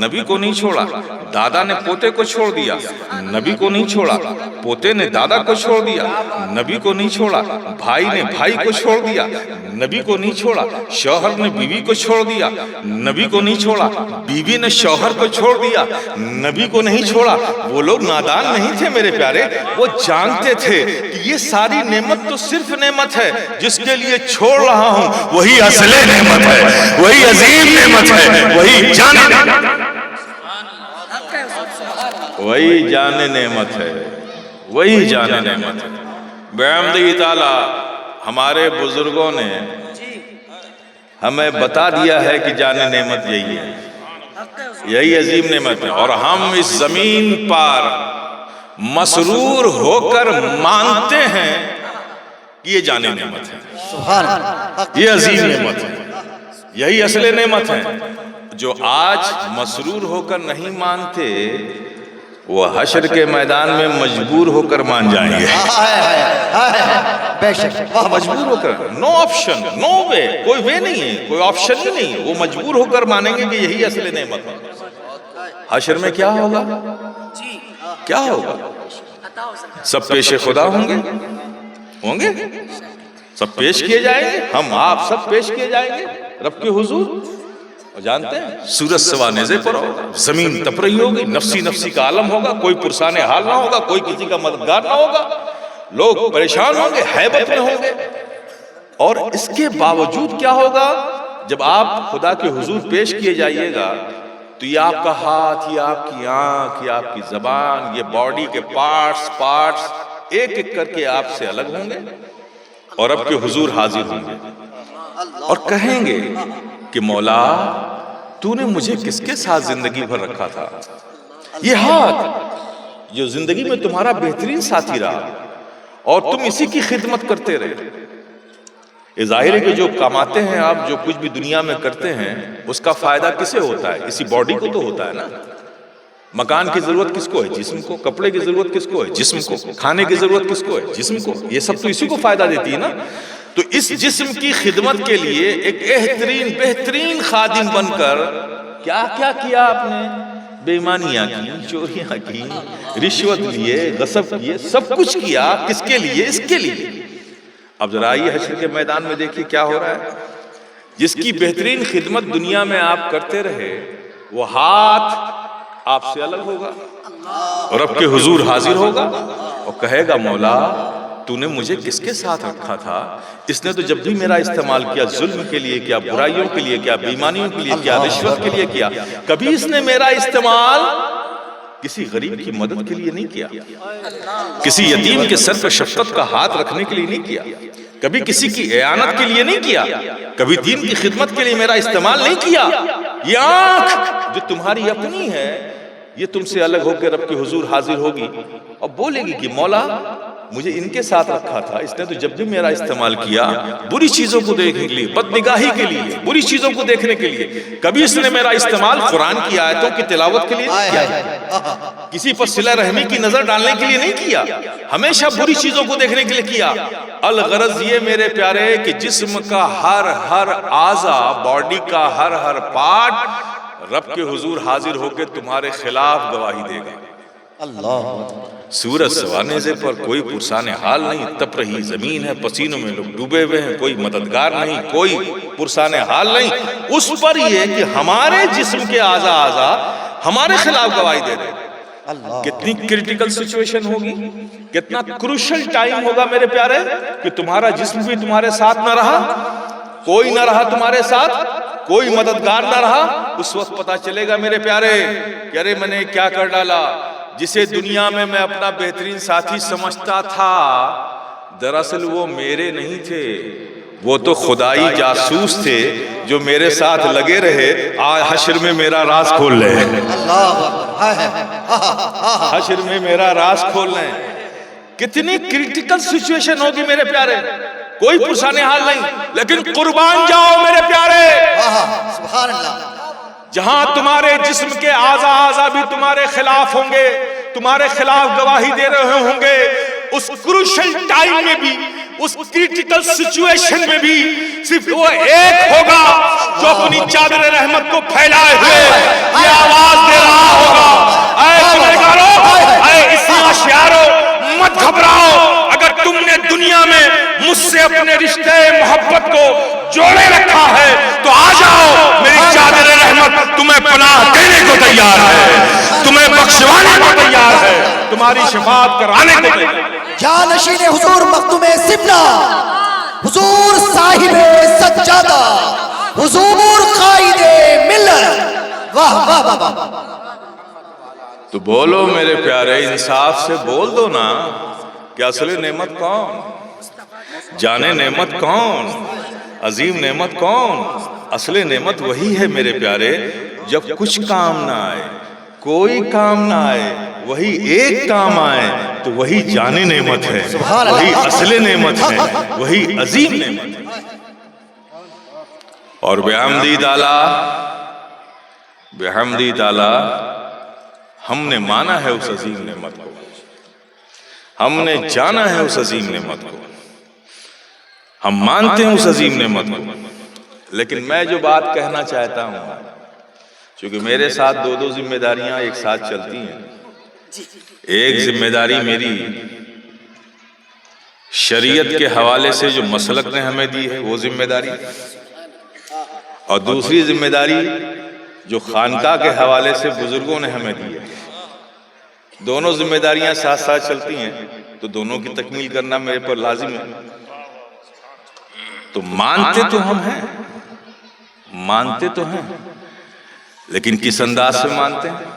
نبی کو نہیں چھوڑا. دادا نے پوتے کو چھوڑ دیا, نبی کو نہیں چھوڑا. پوتے نے دادا کو چھوڑ دیا, نبی کو نہیں چھوڑا. بھائی نے بھائی کو چھوڑ دیا, نبی کو نہیں چھوڑا. شوہر نے بیوی کو چھوڑ دیا, نبی کو نہیں چھوڑا. بیوی نے شوہر کو چھوڑ دیا, نبی کو نہیں چھوڑا. وہ لوگ نادان نہیں تھے میرے پیارے, وہ جانتے تھے کہ یہ ساری نعمت تو صرف نعمت ہے. جس کے لیے چھوڑ رہا ہوں وہی اصل نعمت ہے, وہی عظیم نعمت ہے, وہی جان نعمت ہے, وہی جان نعمت ہے, وہی جان نعمت ہے. بحمدہ تعالی ہمارے بزرگوں نے ہمیں بتا دیا ہے کہ جان نعمت یہی ہے, یہی عظیم نعمت ہے. اور ہم اس زمین پر مسرور ہو کر مانتے ہیں کہ یہ جان نعمت ہے, یہ عظیم نعمت ہے, یہی اصل نعمت ہے. جو آج مسرور ہو کر نہیں مانتے وہ حشر کے میدان میں مجبور ہو کر مان جائیں گے. مجبور ہو کر, نو آپشن, نو وے, کوئی وے نہیں ہے, کوئی آپشن ہی نہیں ہے. وہ مجبور ہو کر مانیں گے کہ یہی اصل نعمت ہے. حشر میں کیا ہوگا, کیا ہوگا؟ سب پیش خدا ہوں گے سب پیش کیے جائیں گے، ہم آپ سب پیش کیے جائیں گے رب کے حضور. اور جانتے ہیں سورج سوا نیزے پر ہوگا، زمین تپ رہی ہوگی، نفسی نفسی کا عالم ہوگا، کوئی پرسان حال نہ ہوگا، کوئی کسی کا مددگار نہ ہوگا، لوگ پریشان ہوں گے، ہیبت میں ہوں گے. اور اس کے باوجود کیا ہوگا؟ جب آپ خدا کے حضور پیش کیے جائیے گا تو یہ آپ کا ہاتھ، یہ آپ کی آنکھ، یہ آپ کی زبان، یہ باڈی کے پارٹس ایک ایک کر کے آپ سے الگ ہوں گے اور رب کے حضور حاضر ہوں گے اور کہیں گے کہ مولا تو نے مجھے کس کے ساتھ زندگی بھر رکھا تھا؟ یہ ہاتھ جو زندگی میں تمہارا بہترین ساتھی رہا اور تم اسی کی خدمت کرتے رہے. یہ ظاہر ہے کہ جو کماتے ہیں آپ، جو کچھ بھی دنیا میں کرتے ہیں، اس کا فائدہ کسے ہوتا ہے؟ اسی باڈی کو تو ہوتا ہے نا. مکان کی ضرورت کس کو ہے؟ جسم کو. کپڑے کی ضرورت کس کو ہے؟ جسم کو. کھانے کی ضرورت کس کو ہے؟ جسم کو. یہ سب تو اسی کو فائدہ دیتی ہے نا. تو اس جسم کی خدمت کے لیے ایک بہترین خادم بن کر کیا کیا کیا آپ نے؟ بے ایمانیاں کی، چوریاں کی، رشوت لیے، غصب کیے، سب کچھ کیا. کس کے لیے؟ اس کے لیے. اب ذرا آئیے حشر کے میدان میں دیکھیے کیا ہو رہا ہے. جس کی بہترین خدمت دنیا میں آپ کرتے رہے، وہ ہاتھ آپ سے الگ ہوگا اور رب کے حضور حاضر ہوگا اور کہے گا مولا تو نے مجھے کس کے ساتھ رکھا تھا؟ اس نے تو جب بھی میرا استعمال کیا، ظلم کے لیے کیا، برائیوں کے لیے کیا، بے ایمانیوں کے لیے کیا، رشوت کے لیے کیا. کبھی اس نے میرا استعمال کسی غریب کی مدد کے لیے نہیں کیا، کسی یتیم کے سر پہ شفقت کا ہاتھ رکھنے کے لیے نہیں کیا، کبھی کسی کی اعانت کے لیے نہیں کیا، کبھی دین کی خدمت کے لیے میرا استعمال نہیں کیا. یہ آنکھ جو تمہاری اپنی ہے، یہ تم سے الگ ہو کے رب کے حضور حاضر ہوگی اور بولے گی کہ مولا مجھے ان کے ساتھ رکھا تھا، اس نے تو جب بھی میرا استعمال کیا بری چیزوں کو دیکھنے کے لیے، بد نگاہی کے لیے، بری چیزوں کو دیکھنے کے لیے. کبھی اس نے میرا استعمال قرآن کی آیتوں کی تلاوت کے لیے نہیں کیا، کسی پر صلہ رحمی کی نظر ڈالنے کے لیے نہیں کیا، ہمیشہ بری چیزوں کو دیکھنے کے لیے کیا. الغرض یہ میرے پیارے کہ جسم کا ہر اعضا، باڈی کا ہر پارٹ رب کے حضور حاضر ہو کے تمہارے خلاف گواہی دے گا. اللہ. سورج سوا نیزے پر، کوئی پرسان حال نہیں، تپ رہی زمین ہے، پسینوں میں لوگ ڈوبے ہوئے ہیں، کوئی مددگار نہیں، کوئی پرسان حال نہیں. اس پر یہ کہ ہمارے جسم کے اعضا ہمارے خلاف گواہی دے رہے. کتنی کریٹیکل سچویشن ہوگی، کتنا کروشل ٹائم ہوگا میرے پیارے کہ تمہارا جسم بھی تمہارے ساتھ نہ رہا، کوئی نہ رہا تمہارے ساتھ، کوئی مددگار نہ رہا. اس وقت پتا چلے گا میرے پیارے کہ ارے میں نے کیا کر ڈالا. جسے دنیا میں اپنا بہترین ساتھی سمجھتا تھا، دراصل وہ میرے نہیں تھے، وہ تو خدائی جاسوس تھے جو میرے ساتھ لگے رہے. آج حشر میں میرا راز کھول لے، حشر میں میرا راز کھول لیں. کتنی کریٹیکل سچویشن ہوگی میرے پیارے. کوئی پرسان حال نہیں، لیکن قربان جاؤ میرے پیارے. سبحان اللہ. جہاں تمہارے جسم کے اعضا بھی تمہارے خلاف ہوں گے، تمہارے خلاف گواہی دے رہے ہوں گے، اس کروشل ٹائم میں بھی، اس کریٹیکل سچویشن میں بھی صرف وہ ایک ہوگا جو اپنی چادر رحمت کو پھیلائے ہوئے یہ آواز دے رہا ہوگا، اے گنہگارو، اے اسی اشیارو، مت گھبراؤ. اگر تم نے دنیا میں مجھ سے اپنے رشتے محبت کو جوڑے رکھا ہے تو آ جاؤ، میری چادر رحمت تمہیں پناہ دینے کو تیار ہے، تمہیں بخشوانے کو تیار ہے، تمہاری شفاعت کرانے کو تیار ہے. جانشین حضور مخدوم سبلہ، حضور صاحب سجادہ، حضور قائد ملت. واہ واہ واہ واہ. تو بولو میرے پیارے، انصاف سے بول دو نا کہ اصل نعمت کون، جانے نعمت کون، عظیم نعمت کون؟ اصل نعمت وہی ہے میرے پیارے جب کچھ کام نہ آئے، کوئی کام نہ آئے، وہی ایک کام آئے تو وہی جانے نعمت ہے، وہی اصل نعمت ہے، وہی عظیم نعمت ہے. اور بحمدی تعالی ہم نے مانا ہے اس عظیم نعمت کو، ہم نے جانا ہے اس عظیم نعمت کو، ہم مانتے ہیں اس عظیم نعمت کو. لیکن میں جو بات کہنا چاہتا ہوں، چونکہ میرے ساتھ دو ذمہ داریاں ایک ساتھ چلتی ہیں، ایک ذمہ داری میری شریعت کے حوالے سے جو مسلک نے ہمیں دی ہے وہ ذمہ داری، اور دوسری ذمہ داری جو خانقاہ کے حوالے سے بزرگوں نے ہمیں دی ہے۔ دونوں ذمہ داریاں ساتھ ساتھ چلتی ہیں تو دونوں کی تکمیل کرنا میرے پر لازم ہے۔ تو مانتے تو ہم ہیں، مانتے تو ہیں، لیکن کس انداز سے مانتے ہیں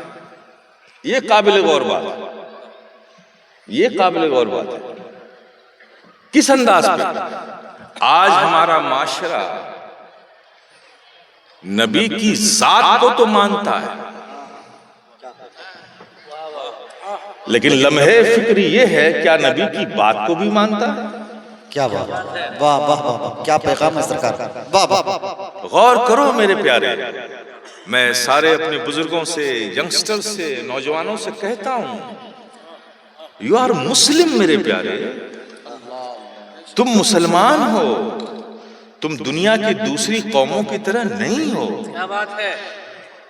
یہ قابل غور بات ہے، یہ قابل غور بات ہے۔ کس انداز پہ؟ آج ہمارا معاشرہ نبی کی ذات کو تو مانتا ہے، لیکن لمحے فکری یہ ہے کیا نبی کی بات کو بھی مانتا ہے؟ کیا بات، واہ واہ واہ، کیا پیغام ہے سرکار، واہ واہ۔ غور کرو میرے پیارے، میں سارے اپنے بزرگوں سے، ینگسٹر سے، نوجوانوں سے کہتا ہوں، یو آر مسلم میرے پیارے، تم مسلمان ہو، تم دنیا کی دوسری قوموں کی طرح نہیں ہو۔ کیا بات ہے؟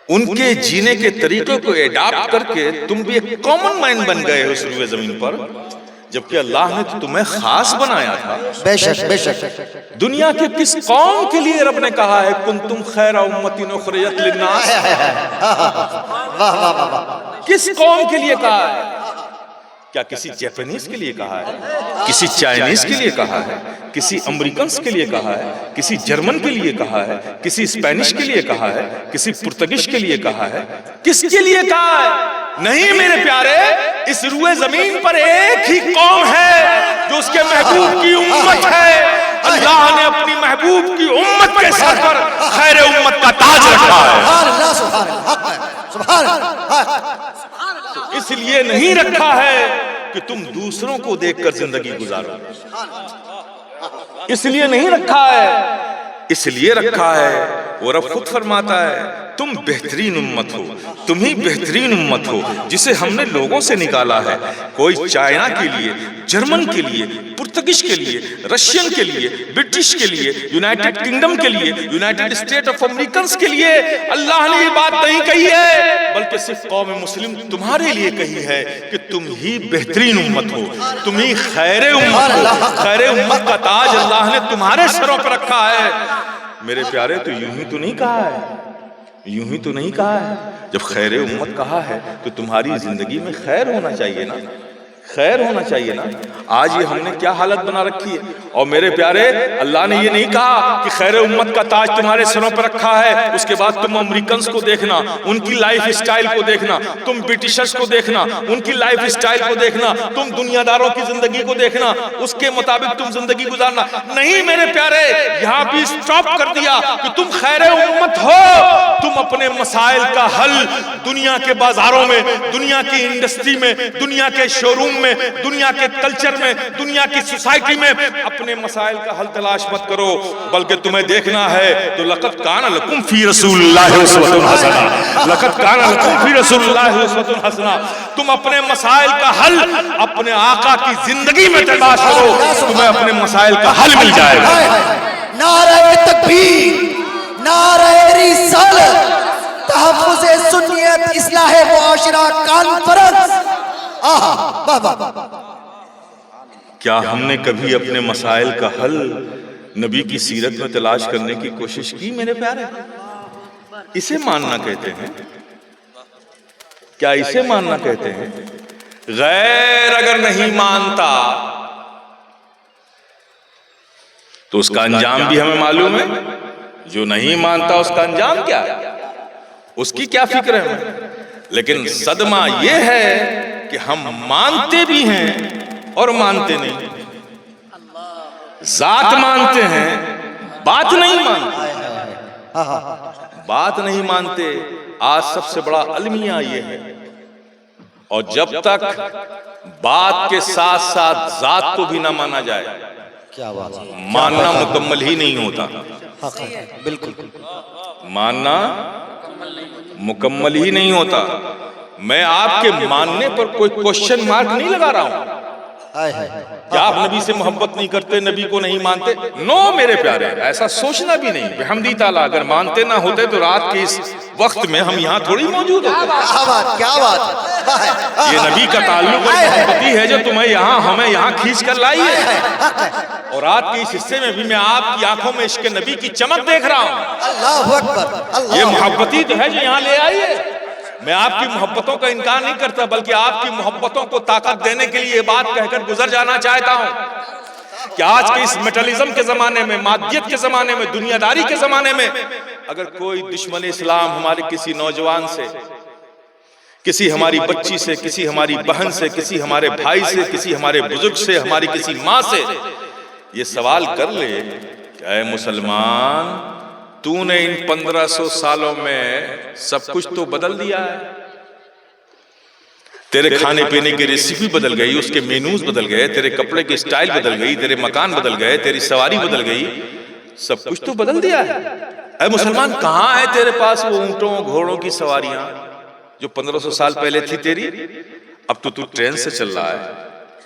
ان کے جینے کے طریقوں کو ایڈاپٹ کر کے تم بھی ایک کامن مین بن گئے ہو روئے زمین پر، جبکہ اللہ نے تمہیں خاص بنایا تھا۔ بے شک بے شک۔ دنیا کے کس قوم کے لیے رب نے کہا ہے کنتم خیر امۃ اخرجت للناس؟ واہ واہ واہ۔ کس قوم کے لیے کہا ہے؟ کیا کسی جیپنیز کے لیے کہا ہے؟ کسی چائنیز کے لیے کہا ہے؟ کسی امریکنز کے لیے کہا ہے؟ کسی جرمن کے لیے کہا ہے؟ کسی اسپینش کے لیے کہا ہے؟ کسی پرتگیش کے لیے کہا ہے؟ کس کے لیے کہا ہے؟ نہیں میرے پیارے، اس روئے زمین پر ایک ہی قوم ہے جو اس کے محبوب کی امت ہے۔ اللہ نے اپنی محبوب کی امت کے سر پر خیر امت کا تاج رکھا ہے۔ سبحان اللہ سبحان اللہ سبحان اللہ۔ اس لیے نہیں رکھا ہے کہ تم دوسروں کو دیکھ کر زندگی گزارو، اس لیے نہیں رکھا ہے، اس لیے رکھا ہے وہ رب خود فرماتا ہے تم بہترین امت ہو، تم ہی بہترین امت ہو جسے ہم نے لوگوں سے نکالا ہے۔ کوئی چائنا کے لیے، جرمن کے لیے، پرتگیش کے لیے، رشین کے لیے، برٹش کے لیے، یونائٹڈ کنگڈم کے لیے، یونائٹڈ اسٹیٹ آف امریکنز کے لیے اللہ نے یہ بات نہیں کہی ہے، بلکہ صرف قوم مسلم تمہارے لیے کہی ہے کہ تم ہی بہترین امت ہو، تم ہی خیر امت ہو۔ خیر امت کا تاج اللہ نے تمہارے سروں پر رکھا ہے میرے پیارے۔ تو یوں ہی تو نہیں کہا ہے، یوں ہی تو نہیں کہا ہے، جب خیر امت کہا ہے تو تمہاری زندگی میں خیر ہونا چاہیے نا، خیر ہونا چاہیے نا۔ آج یہ ہم نے کیا حالت بنا رکھی ہے؟ اور میرے پیارے، اللہ نے یہ نہیں کہا کہ خیر امت کا تاج تمہارے سروں پر رکھا ہے، اس کے بعد تم امریکنز کو دیکھنا، ان کی لائف اسٹائل کو دیکھنا، تم برٹشرز کو دیکھنا، ان کی لائف اسٹائل کو دیکھنا، تم دنیا داروں کی زندگی کو دیکھنا، اس کے مطابق تم زندگی گزارنا۔ نہیں میرے پیارے، یہاں بھی سٹاپ کر دیا کہ تم خیر امت ہو، تم اپنے مسائل کا حل دنیا کے بازاروں میں، دنیا کی انڈسٹری میں، دنیا کے شو روم میں، دنیا کے کلچر میں، دنیا کی سوسائٹی میں اپنے مسائل کا حل تلاش مت کرو، بلکہ تمہیں دیکھنا ہے تو لقد کان لکم فی رسول اللہ اسوۃ حسنہ، لقد کان لکم فی رسول اللہ اسوۃ حسنہ۔ تم اپنے مسائل کا حل اپنے آقا کی زندگی میں تلاش کرو، تمہیں اپنے مسائل کا حل مل جائے گا۔ نعرہ تکبیر، نعرہ رسالت، تحفظ سنیت، اصلاح معاشرہ کانفرنس۔ کیا ہم نے کبھی اپنے مسائل کا حل نبی کی سیرت میں تلاش کرنے کی کوشش کی میرے پیارے؟ اسے ماننا کہتے ہیں، کیا اسے ماننا کہتے ہیں؟ غیر اگر نہیں مانتا تو اس کا انجام بھی ہمیں معلوم ہے، جو نہیں مانتا اس کا انجام کیا ہے، اس کی کیا فکر ہے ہمیں۔ لیکن صدمہ یہ ہے کہ ہم مانتے بھی ہیں اور مانتے نہیں، ذات مانتے ہیں، بات نہیں مانتے، بات نہیں مانتے۔ آج سب سے بڑا المیہ یہ ہے، اور جب تک بات کے ساتھ ساتھ ذات کو بھی نہ مانا جائے، کیا بات، ماننا مکمل ہی نہیں ہوتا، بالکل ماننا مکمل ہی نہیں ہوتا۔ میں آپ کے ماننے پر کوئی کوشچن مارک نہیں لگا رہا ہوں، کیا آپ نبی سے محبت نہیں کرتے، نبی کو نہیں مانتے؟ نو میرے پیارے، ایسا سوچنا بھی نہیں۔ بحمدی تعالیٰ اگر مانتے نہ ہوتے تو رات کے اس وقت میں ہم یہاں تھوڑی موجود ہوتے۔ کیا بات، کیا بات، یہ نبی کا تعلق اور محبتی ہے جو تمہیں یہاں ہمیں یہاں کھینچ کر لائی ہے۔ اور رات کے اس حصے میں بھی میں آپ کی آنکھوں میں عشق نبی کی چمک دیکھ رہا ہوں۔ اللہ اکبر، اللہ یہ محبتی تو ہے جو یہاں لے آئی ہے۔ میں آپ کی محبتوں کا انکار نہیں کرتا، بلکہ آپ کی محبتوں کو طاقت دینے کے لیے یہ بات کہہ کر گزر جانا چاہتا ہوں کہ آج کے اس میٹلزم کے زمانے میں، مادیت کے زمانے میں، دنیا داری کے زمانے میں، اگر کوئی دشمن اسلام ہمارے کسی نوجوان سے، کسی ہماری بچی سے، کسی ہماری بہن سے، کسی ہمارے بھائی سے، کسی ہمارے بزرگ سے، ہماری کسی ماں سے یہ سوال کر لے کہ اے مسلمان، تو نے ان 1500 سالوں میں سب کچھ تو بدل دیا ہے، تیرے کھانے پینے کی ریسیپی بدل گئی، اس کے مینوز بدل گئے، تیرے کپڑے کی سٹائل بدل گئی، تیرے مکان بدل گئے، تیری سواری بدل گئی، سب کچھ تو بدل دیا ہے۔ اے مسلمان، کہاں ہے تیرے پاس وہ اونٹوں گھوڑوں کی سواریاں جو 1500 سال پہلے تھی تیری؟ اب تو ٹرین سے چل رہا ہے،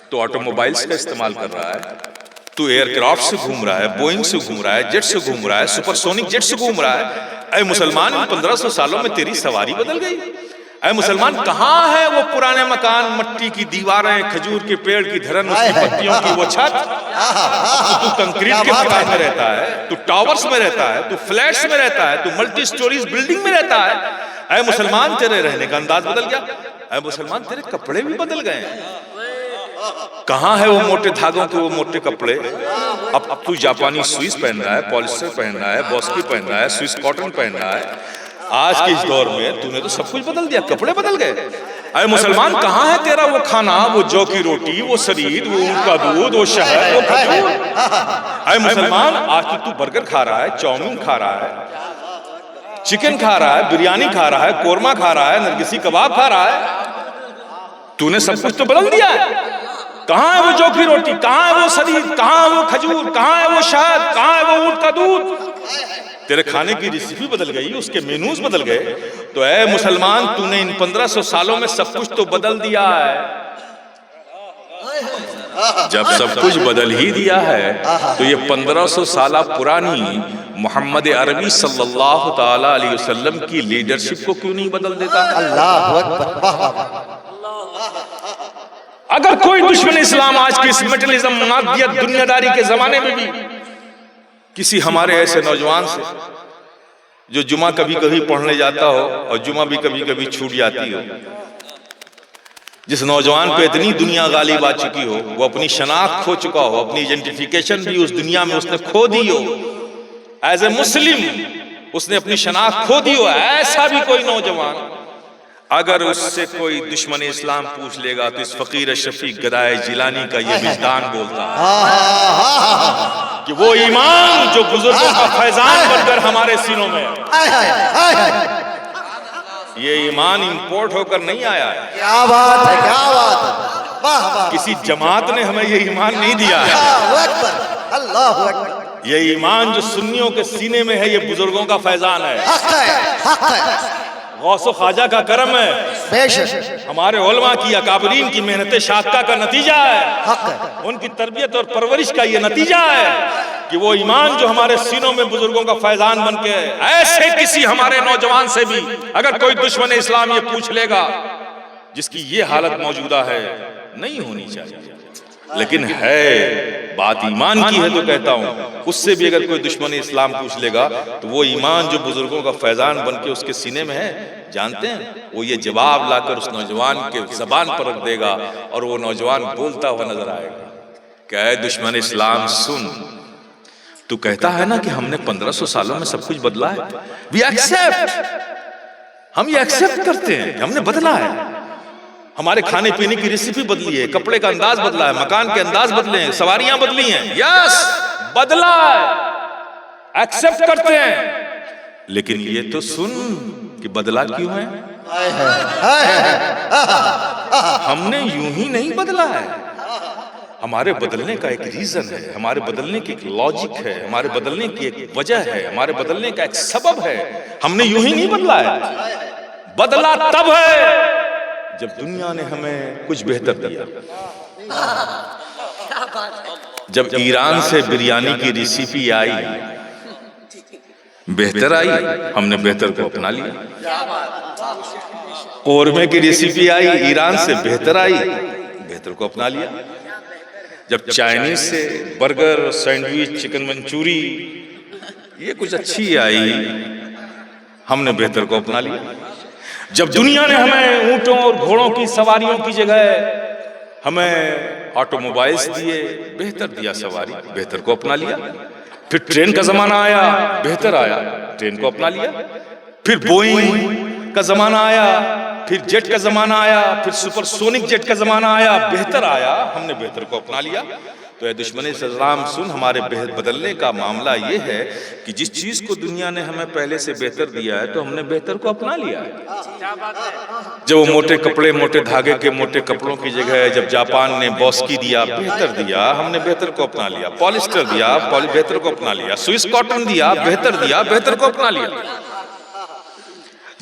تو آٹو موبائلز کا استعمال کر رہا ہے، تو ایئر کرافٹ سے گھوم رہا ہے، بوئنگ سے گھوم رہا ہے، جیٹ سے گھوم رہا ہے، سپر سونک جیٹ سے گھوم رہا ہے۔ اے مسلمان، ان 1500 سالوں میں تیری سواری بدل گئی۔ اے مسلمان، کہاں ہے وہ پرانے مکان، مٹی کی دیواریں، کھجور کے پیڑ کی دھرن، اس کی پتیوں کی وہ چھت؟ تو کنکریٹ کے مکان میں رہتا ہے، تو ٹاورز میں رہتا ہے، تو فلیٹس میں رہتا ہے، تو ملٹی سٹوریز بلڈنگ میں رہتا ہے۔ اے مسلمان، تیرے رہنے کا انداز بدل گیا۔ اے مسلمان، تیرے کپڑے بھی بدل گئے ہیں۔ کہاں ہے وہ موٹے دھاگوں کے وہ موٹے کپڑے؟ اب تو جاپانی سوئس پہن رہا ہے، پولیسٹر پہن رہا ہے، بوسکی پہن رہا ہے، سوئس کاٹن پہن رہا ہے۔ آج کے اس دور میں تو نے تو سب کچھ بدل دیا، کپڑے بدل گئے۔ اے مسلمان، کہاں ہے تیرا وہ کھانا، وہ جو کی روٹی، وہ سرید، وہ اونٹ کا دودھ، وہ شہد، وہ کھجور؟ اے مسلمان، آج تو برگر کھا رہا ہے، چاؤمین کھا رہا ہے، چکن کھا رہا ہے، بریانی کھا رہا ہے، قورمہ کھا رہا ہے، نرگسی کباب کھا رہا ہے۔ تو نے سب کچھ تو بدل دیا ہے۔ کہاں ہے وہ جو کی روٹی، کہاں ہے وہ سرید، کہاں ہے وہ کھجور، کہاں ہے وہ شہد، کہاں ہے وہ اونٹ کا دودھ؟ تیرے کھانے کی ریسیپی بدل گئی، اس کے مینوز بدل گئے۔ تو اے مسلمان، تو نے ان 1500 سالوں میں سب کچھ تو بدل دیا ہے۔ جب سب کچھ بدل ہی دیا ہے تو یہ 1500 سالہ پرانی محمد عربی صلی اللہ تعالی علیہ وسلم کی لیڈرشپ کو کیوں نہیں بدل دیتا؟ اللہ اکبر۔ اگر کوئی دشمن اسلام آج کی اس میٹلزم، مادیت، دنیا داری کے زمانے میں بھی کسی ہمارے ایسے نوجوان سے جو جمعہ کبھی کبھی پڑھنے جاتا ہو اور جمعہ بھی کبھی کبھی چھوٹ جاتی ہو، جس نوجوان پہ اتنی دنیا غالب آ چکی ہو، وہ اپنی شناخت کھو چکا ہو، اپنی ایڈنٹیفیکیشن بھی اس دنیا میں اس نے کھو دی ہو، ایز اے مسلم اس نے اپنی شناخت کھو دی ہو، ایسا بھی کوئی نوجوان اگر اس سے کوئی دشمن اسلام پوچھ لے گا تو اس فقیر شفیق گدائے جیلانی کا یہ وجدان بولتا ہے کہ وہ ایمان جو بزرگوں کا فیضان بن کر ہمارے سینوں میں، یہ ایمان امپورٹ ہو کر نہیں آیا ہے۔ کیا بات ہے، کیا بات ہے، واہ واہ، کسی جماعت نے ہمیں یہ ایمان نہیں دیا ہے۔ اللہ اکبر، اللہ اکبر۔ یہ ایمان جو سنیوں کے سینے میں ہے، یہ بزرگوں کا فیضان ہے، حق ہے، حق ہے، غوث و خواجہ کا کرم ہے، بے شک، ہمارے علماء کی، اکابرین کی محنت شاقہ کا نتیجہ ہے، حق ہے۔ ان کی تربیت اور پرورش کا یہ نتیجہ ہے کہ وہ ایمان جو ہمارے سینوں میں بزرگوں کا فیضان بن کے ایسے کسی ہمارے نوجوان سے بھی اگر کوئی دشمن اسلام یہ پوچھ لے گا جس کی یہ حالت موجودہ ہے، نہیں ہونی چاہیے لیکن ہے، بات ایمان کی ہے تو کہتا ہوں، اس سے بھی اگر کوئی دشمن اسلام پوچھ لے گا تو وہ ایمان جو بزرگوں کا فیضان بن کے اس کے سینے میں ہے، جانتے ہیں وہ یہ جواب لا کر اس نوجوان کے زبان پر رکھ دے گا اور وہ نوجوان بولتا ہوا نظر آئے گا کہ اے دشمن اسلام سن، تو کہتا ہے نا کہ ہم نے 1500 سالوں میں سب کچھ بدلا ہے، we accept، ہم یہ ایکسپٹ کرتے ہیں کہ ہم نے بدلا ہے، ہمارے کھانے پینے کی ریسیپی بدلی ہے، کپڑے کا انداز بدلا ہے، مکان کے انداز بدلے ہیں، سواریاں بدلی ہیں، یس بدلا ہے، ایکسپٹ کرتے ہیں، لیکن یہ تو سن کہ بدلا کیوں ہے؟ ہم نے یوں ہی نہیں بدلا ہے، ہمارے بدلنے کا ایک ریزن ہے، ہمارے بدلنے کی ایک لاجک ہے، ہمارے بدلنے کی ایک وجہ ہے، ہمارے بدلنے کا ایک سبب ہے، ہم نے یوں ہی نہیں بدلا ہے، بدلا تب ہے جب دنیا نے ہمیں کچھ بہتر دیا، جب ایران سے بریانی کی ریسیپی آئی، بہتر آئی، ہم نے بہتر کو اپنا لیا۔ قورمے کی ریسیپی آئی، ایران سے بہتر آئی، بہتر کو اپنا لیا۔ جب چائنیز سے برگر، سینڈوچ، چکن منچوری یہ کچھ اچھی آئی، ہم نے بہتر کو اپنا لیا۔ جب دنیا نے ہمیں اونٹوں اور گھوڑوں کی سواریوں کی جگہ ہمیں آٹو موبائلز دیے، بہتر دیا سواری، بہتر کو اپنا لیا۔ پھر ٹرین کا زمانہ آیا، بہتر آیا، ٹرین کو اپنا لیا۔ پھر بوئنگ کا زمانہ آیا، پھر جیٹ کا زمانہ آیا، پھر سپر سونک جیٹ کا زمانہ آیا، بہتر آیا، ہم نے بہتر کو اپنا لیا۔ تو اے دشمن اسلام سن، ہمارے بدلنے کا معاملہ یہ ہے کہ جس چیز کو دنیا نے ہمیں پہلے سے بہتر دیا ہے تو ہم نے بہتر کو اپنا لیا ہے۔ جب وہ موٹے کپڑے، موٹے دھاگے کے موٹے کپڑوں کی جگہ جب جاپان نے بوسکی دیا، بہتر دیا، ہم نے بہتر کو اپنا لیا۔ پولیسٹر دیا، بہتر کو اپنا لیا۔ سوئس کاٹن دیا، بہتر کو اپنا لیا۔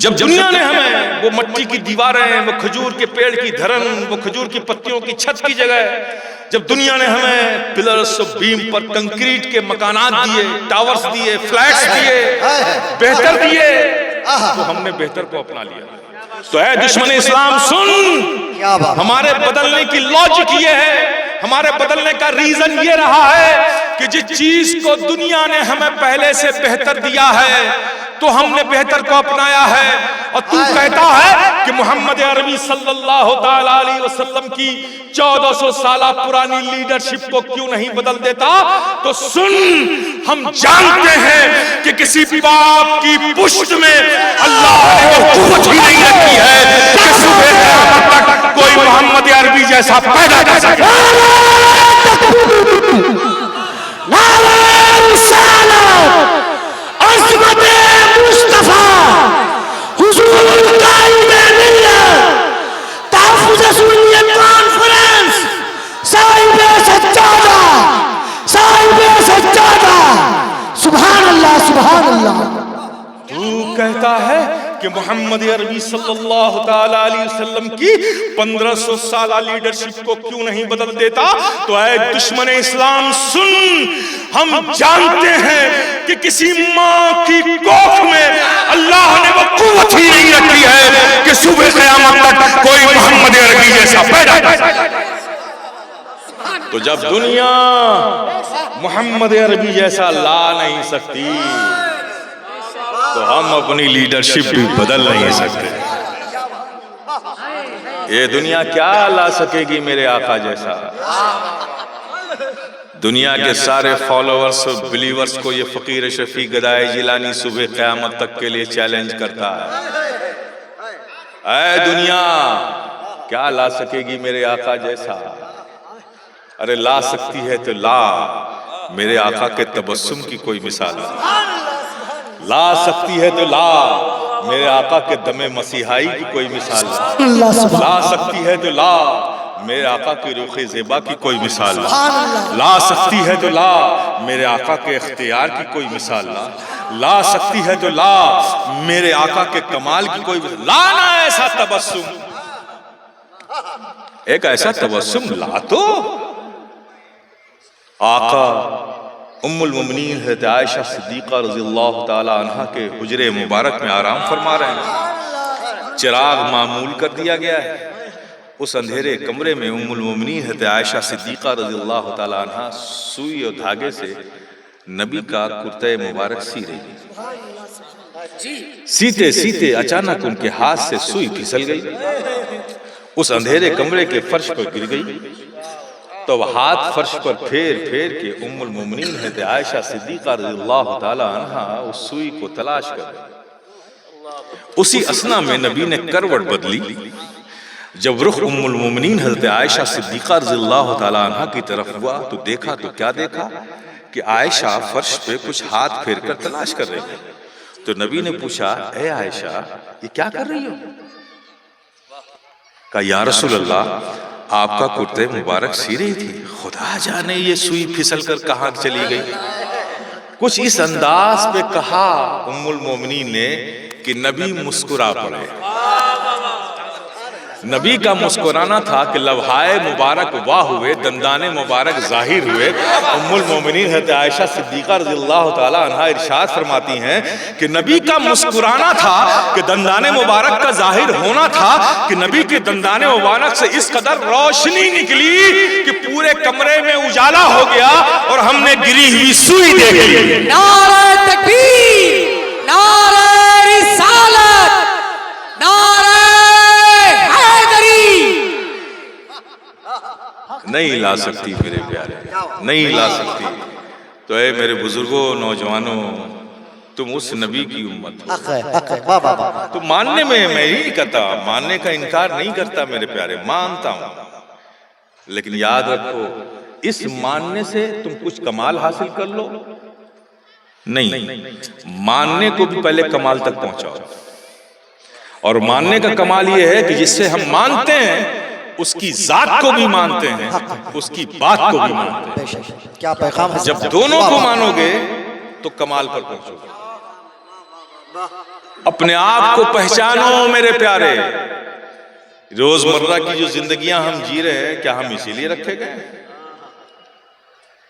جب دنیا نے ہمیں وہ مٹی کی دیواریں، وہ کھجور کے پیڑ کی دھرن، وہ کھجور کی پتیوں کی چھت کی جگہ جب دنیا نے ہمیں پلرز و بیم پر کنکریٹ کے مکانات دیے، ٹاورز دیے، فلیٹس دیے، بہتر دیے، تو ہم نے بہتر کو اپنا لیا۔ تو اے دشمن اسلام سن، ہمارے بدلنے کی لاجک یہ ہے، ہمارے بدلنے کا ریزن یہ رہا ہے کہ جس چیز کو دنیا نے ہمیں پہلے سے بہتر دیا ہے تو ہم نے بہتر کو اپنایا ہے۔ اور تو کہتا ہے کہ محمد عربی صلی اللہ تعالی علیہ وسلم کی 1400 سالہ پرانی لیڈرشپ کو کیوں نہیں بدل دیتا؟ تو سن، ہم جانتے ہیں کہ کسی باپ کی پشت میں اللہ نے وہ قوت ہی نہیں رکھی ہے کہ صبح قیامت تک کوئی محمد عربی جیسا پیدا کر سکے۔ عظمت مصطفیٰ حضور قائد ملت تحفظ سنیت کانفرنس صاحب سجادہ سبحان اللہ سبحان اللہ۔ تو کہتا ہے کہ محمد عربی صلی اللہ تعالی علیہ وسلم کی 1500 سالہ لیڈرشپ کو کیوں نہیں بدل دیتا؟ تو اے دشمن اسلام سن، ہم جانتے ہیں کہ کسی ماں کی کوکھ میں اللہ نے وہ قوت ہی نہیں رکھی ہے کہ صبح قیامت تک کوئی محمد عربی جیسا پیدا کر سکے۔ تو جب دنیا محمد عربی جیسا لا نہیں سکتی تو ہم اپنی لیڈرشپ بھی بدل نہیں سکتے۔ یہ دنیا کیا لا سکے گی میرے آقا جیسا؟ دنیا کے سارے فالوورز اور بلیورز کو یہ فقیر شفیع گدائے جیلانی صبح قیامت تک کے لیے چیلنج کرتا ہے۔ اے دنیا کیا لا سکے گی میرے آقا جیسا؟ ارے لا سکتی ہے تو لا، میرے آقا کے تبسم کی کوئی مثال نہیں۔ لا سکتی ہے تو لا، میرے آقا کے دم مسیحائی کی کوئی مثال نہیں۔ لا سکتی ہے تو لا، میرے آقا کی رخ زیبا کی کوئی مثال نہیں۔ لا سکتی ہے تو لا، میرے آقا کے اختیار کی کوئی مثال نہیں۔ لا سکتی ہے تو لا، میرے آقا کے کمال کی کوئی مثال۔ لانا ایسا تبسم، ایک ایسا تبسم لا تو۔ آقا ام المؤمنین حضرت عائشہ صدیقہ رضی اللہ تعالی عنہ کے حجرے مبارک میں آرام فرما رہے ہیں۔ چراغ معمول کر دیا گیا ہے۔ اس اندھیرے کمرے میں ام المؤمنین حضرت عائشہ صدیقہ رضی اللہ تعالی عنہ سوئی اور دھاگے سے نبی کا کرتہ مبارک سی رہی۔ سیتے سیتے اچانک ان کے ہاتھ سے سوئی پھسل گئی، اس اندھیرے کمرے کے فرش پر گر گئی۔ تو وہ ہاتھ فرش پر پھیر پھیر کے ام المؤمنین حضرت عائشہ صدیقہ رضی اللہ تعالی عنہ اس سوئی کو تلاش کر، اسی اثنا میں نبی نے کروٹ بدلی۔ جب رخ ام المؤمنین حضرت عائشہ صدیقہ رضی اللہ تعالی عنہ کی طرف ہوا تو دیکھا تو کیا دیکھا کہ عائشہ فرش پہ کچھ ہاتھ پھیر کر تلاش کر رہی ہے۔ تو نبی نے پوچھا، اے عائشہ یہ کیا کر رہی ہو؟ کہا یا رسول اللہ آپ کا کرتے مبارک سی رہی تھی، خدا جانے یہ سوئی پھسل کر کہاں چلی گئی۔ کچھ اس انداز پہ کہا ام المومنین نے کہ نبی مسکرا پڑے۔ نبی کا مسکرانا تھا کہ لبہائے مبارک واہ ہوئے، دندان مبارک ظاہر ہوئے۔ ام المومنین حضرت عائشہ صدیقہ رضی اللہ تعالی عنہ ارشاد فرماتی ہیں کہ نبی کا مسکرانا تھا کہ دندان مبارک کا ظاہر ہونا تھا کہ نبی کے دندان مبارک سے اس قدر روشنی نکلی کہ پورے کمرے میں اجالا ہو گیا اور ہم نے گری ہوئی سوئی دیکھ لی۔ نعرہ تکبیر، نعرہ رسالت، نعرہ حیدری۔ نہیں لا سکتی میرے پیارے، نہیں لا سکتی۔ تو اے میرے بزرگوں، نوجوانوں، تم اس نبی کی امت ہو۔ حق ہے، حق ہے، واہ واہ واہ۔ تو ماننے میں نہیں کرتا، ماننے کا انکار نہیں کرتا میرے پیارے، مانتا ہوں، لیکن یاد رکھو اس ماننے سے تم کچھ کمال حاصل کر لو نہیں، ماننے کو بھی پہلے کمال تک پہنچاؤ۔ اور ماننے کا کمال یہ ہے کہ جس سے ہم مانتے ہیں اس کی ذات کو بھی مانتے ہیں، اس کی بات کو بھی مانتے ہیں۔ بے شک، کیا پیغام ہے۔ جب دونوں کو مانو گے تو کمال پر پہنچو گے۔ اپنے آپ کو پہچانو میرے پیارے۔ روزمرہ کی جو زندگیاں ہم جی رہے ہیں، کیا ہم اسی لیے رکھے گئے؟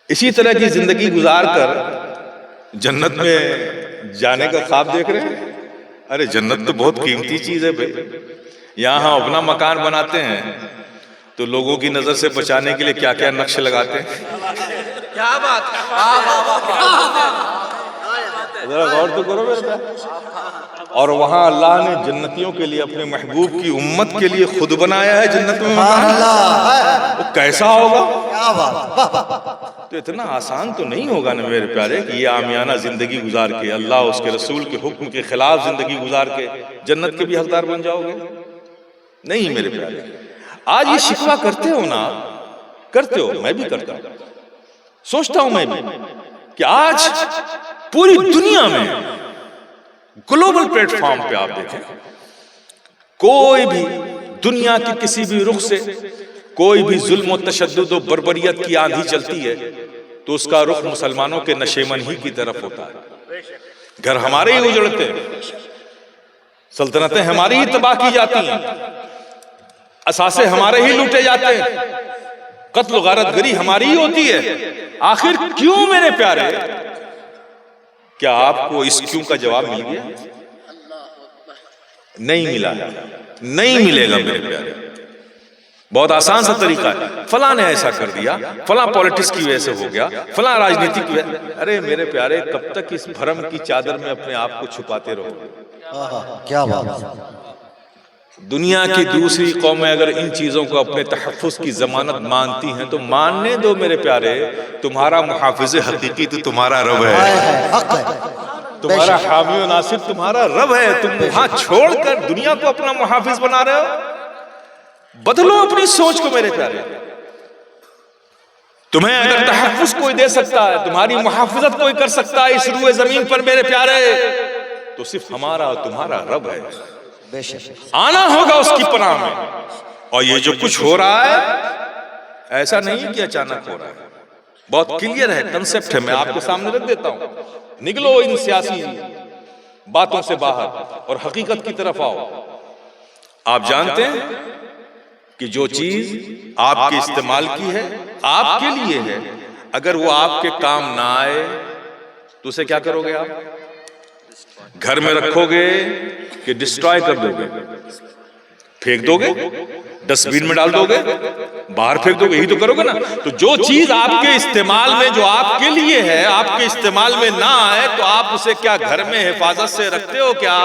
اسی طرح کی زندگی گزار کر جنت میں جانے کا خواب دیکھ رہے ہیں؟ ارے جنت تو بہت قیمتی چیز ہے بھائی۔ یہاں ہم اپنا مکان بناتے ہیں تو لوگوں کی نظر سے بچانے کے لیے کیا کیا نقش لگاتے ہیں۔ کیا بات ہے، ذرا غور تو کرو میرے پاس۔ اور وہاں اللہ نے جنتیوں کے لیے، اپنے محبوب کی امت کے لیے خود بنایا ہے جنت میں مکان۔ وہ کیسا ہوگا؟ کیا بات، واہ واہ۔ تو اتنا آسان تو نہیں ہوگا نا میرے پیارے کہ یہ عامیانہ زندگی گزار کے، اللہ اس کے رسول کے حکم کے خلاف زندگی گزار کے جنت کے بھی حقدار بن جاؤ گے۔ نہیں میرے پیارے، آج یہ شکوہ کرتے ہو نا، کرتے ہو، میں بھی کرتا ہوں، سوچتا ہوں میں بھی کہ آج پوری دنیا میں گلوبل پلیٹ فارم پہ آپ دیکھیں، کوئی بھی دنیا کی کسی بھی رخ سے کوئی بھی ظلم و تشدد و بربریت کی آندھی چلتی ہے تو اس کا رخ مسلمانوں کے نشیمن ہی کی طرف ہوتا ہے۔ گھر ہمارے ہی اجڑتے ہیں، سلطنتیں ہماری ہی تباہ کی جاتی ہیں، اثاثے ہمارے ہی لوٹے جاتے ہیں، قتل و غارت گری ہماری ہی ہوتی ہے۔ آخر کیوں میرے پیارے؟ کیا آپ کو اس کیوں کا جواب مل گیا؟ نہیں ملا، نہیں ملے گا میرے پیارے۔ بہت آسان سا طریقہ ہے، فلاں نے ایسا کر دیا، فلاں پولیٹکس کی وجہ سے ہو گیا، فلاں راجنیتی کی وجہ۔ ارے میرے پیارے، کب تک اس بھرم کی چادر میں اپنے آپ کو چھپاتے رہو گے؟ کیا بات۔ دنیا کی دوسری قومیں اگر ان چیزوں کو اپنے تحفظ کی ضمانت مانتی ہیں تو ماننے دو میرے پیارے، تمہارا محافظ حقیقی تو تمہارا رب ہے، حق ہے، تمہارا حامی و ناصر تمہارا رب ہے۔ تم وہاں چھوڑ کر دنیا کو اپنا محافظ بنا رہے ہو۔ بدلو اپنی سوچ کو میرے پیارے۔ تمہیں اگر تحفظ کوئی دے سکتا ہے، تمہاری محافظت کوئی کر سکتا ہے اس روئے زمین پر میرے پیارے، تو صرف ہمارا اور تمہارا رب ہے۔ بے شک، آنا ہوگا اس کی پناہ میں۔ اور یہ جو کچھ ہو رہا ہے ایسا نہیں کہ اچانک ہو رہا ہے، بہت کلیئر ہے، کنسپٹ ہے، میں آپ کے سامنے رکھ دیتا ہوں۔ نکلو ان سیاسی باتوں سے باہر اور حقیقت کی طرف آؤ۔ آپ جانتے ہیں کہ جو چیز آپ کے استعمال کی ہے، آپ کے لیے ہے، اگر وہ آپ کے کام نہ آئے تو اسے کیا کرو گے؟ آپ گھر میں رکھو گے کہ ڈسٹرائے کر دو گے؟ پھینک دو گے، ڈسٹ بین میں ڈال دو گے، باہر پھینک دو گے، یہی تو کرو گے نا۔ تو جو چیز آپ کے استعمال میں، جو آپ کے لیے ہے، آپ کے استعمال میں نہ آئے تو آپ اسے کیا گھر میں حفاظت سے رکھتے ہو؟ کیا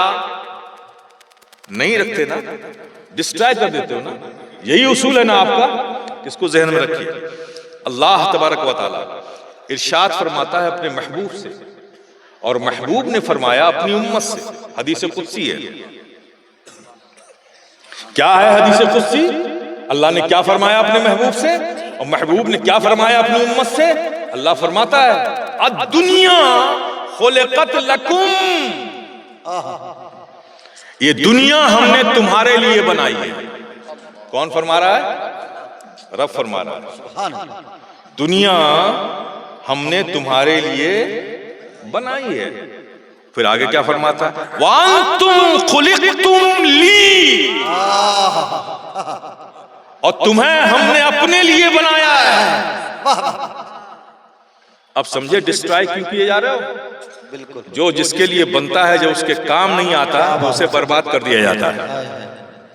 نہیں رکھتے نا، ڈسٹرائے کر دیتے ہو نا۔ یہی اصول ہے نا آپ کا، اس کو ذہن میں رکھیے۔ اللہ تبارک و تعالی ارشاد فرماتا ہے اپنے محبوب سے، اور محبوب نے فرمایا اپنی امت سے، حدیث قدسی ہے۔ کیا ہے حدیث قدسی؟ اللہ نے کیا فرمایا اپنے محبوب سے اور محبوب نے کیا فرمایا اپنی امت سے؟ اللہ فرماتا ہے الدنیا خلقت لکم، یہ دنیا ہم نے تمہارے لیے بنائی ہے۔ کون فرما رہا ہے؟ رب فرما رہا ہے، دنیا ہم نے تمہارے لیے بنائی ہے۔ پھر آگے کیا فرماتا ہے؟ وَأَنْتُمْ خُلِقْتُمْ لِي، اور تمہیں ہم نے اپنے لیے بنایا ہے۔ اب سمجھے ڈسٹرائے کیوں کیے جا رہے ہو؟ بالکل، جو جس کے لیے بنتا ہے، جو اس کے کام نہیں آتا، اسے برباد کر دیا جاتا ہے۔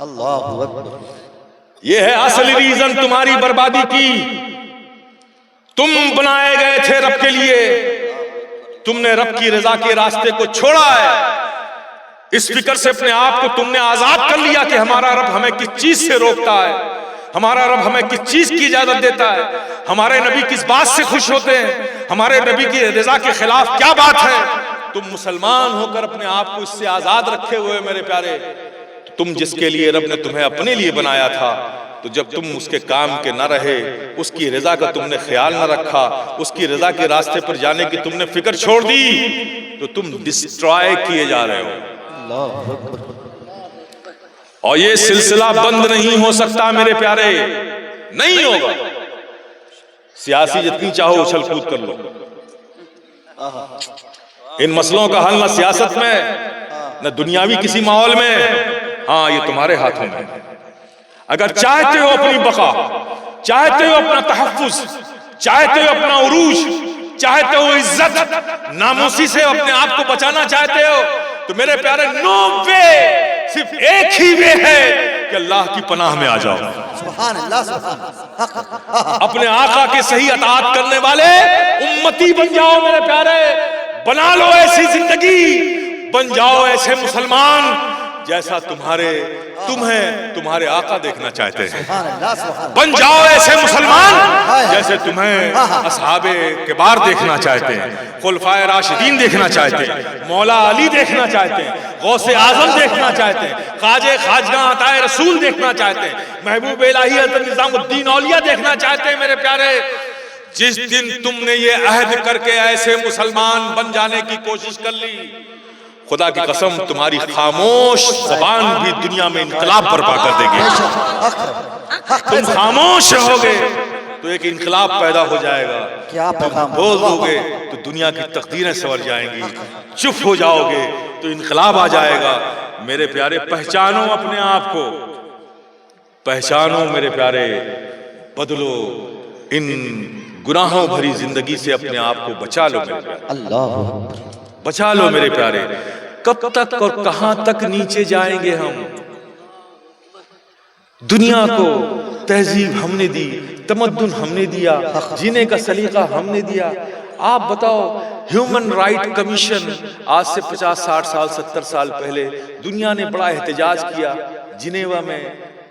اللہ اکبر، یہ ہے اصل ریزن تمہاری بربادی کی۔ تم بنائے گئے تھے رب کے لیے، تم نے رب کی رضا کے راستے کو چھوڑا ہے۔ اس فکر سے اپنے آپ کو تم نے آزاد کر لیا کہ ہمارا رب ہمیں کس چیز سے روکتا ہے، ہمارا رب ہمیں کس چیز کی اجازت دیتا ہے، ہمارے نبی کس بات سے خوش ہوتے ہیں، ہمارے نبی کی رضا کے خلاف کیا بات ہے۔ تم مسلمان ہو کر اپنے آپ کو اس سے آزاد رکھے ہوئے میرے پیارے، تم جس کے لیے رب نے تمہیں اپنے لیے بنایا تھا، تو جب تم اس کے کام کے نہ رہے، اس کی رضا کا تم نے خیال نہ رکھا، اس کی رضا کے راستے پر جانے کی تم نے فکر چھوڑ دی، تو تم ڈسٹرائے کیے جا رہے ہو۔ اللہ اکبر، اور یہ سلسلہ بند نہیں ہو سکتا میرے پیارے، نہیں ہوگا۔ سیاسی جتنی چاہو اچھل کود کر لو، ان مسئلوں کا حل نہ سیاست میں نہ دنیاوی کسی ماحول میں، ہاں یہ تمہارے ہاتھوں میں۔ اگر چاہتے ہو اپنی بقا، چاہتے ہو اپنا تحفظ، چاہتے ہو اپنا عروج، چاہتے ہو عزت ناموسی سے اپنے آپ کو بچانا چاہتے ہو، تو میرے پیارے نو وے، صرف ایک ہی وے ہے کہ اللہ کی پناہ میں آ جاؤ، سبحان اللہ، سبحان، اپنے آقا کے صحیح اطاعت کرنے والے امتی بن جاؤ میرے پیارے، بنا لو ایسی زندگی، بن جاؤ ایسے مسلمان جیسا تمہارے آقا دیکھنا چاہتے ہیں، سبحان اللہ، سبحان، بن جاؤ ایسے مسلمان جیسے تمہیں اصحاب کبار دیکھنا چاہتے ہیں، خلفائے راشدین دیکھنا چاہتے ہیں، مولا علی دیکھنا چاہتے ہیں، غوث اعظم دیکھنا چاہتے ہیں، خواجہ خواجگاں عطائے رسول دیکھنا چاہتے ہیں، محبوب الہی حضرت نظام الدین اولیاء دیکھنا چاہتے ہیں میرے پیارے۔ جس دن تم نے یہ عہد کر کے ایسے مسلمان بن جانے کی کوشش کر لی، خدا کی قسم تمہاری خاموش زبان بھی دنیا میں انقلاب برپا کر دے گی۔ تم خاموش رہو گے تو ایک انقلاب پیدا ہو جائے گا، کیا پیغام، بول دو گے تو دنیا کی تقدیریں سنور جائیں گی، چپ ہو جاؤ گے تو انقلاب آ جائے گا۔ میرے پیارے پہچانو اپنے آپ کو، پہچانو میرے پیارے، بدلو ان گناہوں بھری زندگی سے اپنے آپ کو بچا لو میرے پیارے، اللہ اکبر، بچا لو میرے پیارے۔ کب تک اور کہاں تک نیچے جائیں گے ہم؟ دنیا کو تہذیب ہم نے دی، تمدن ہم نے دیا، جینے کا سلیقہ ہم نے دیا۔ آپ بتاؤ، ہیومن رائٹ کمیشن آج سے 50 60 سال 70 سال پہلے دنیا نے بڑا احتجاج کیا، جنیوا میں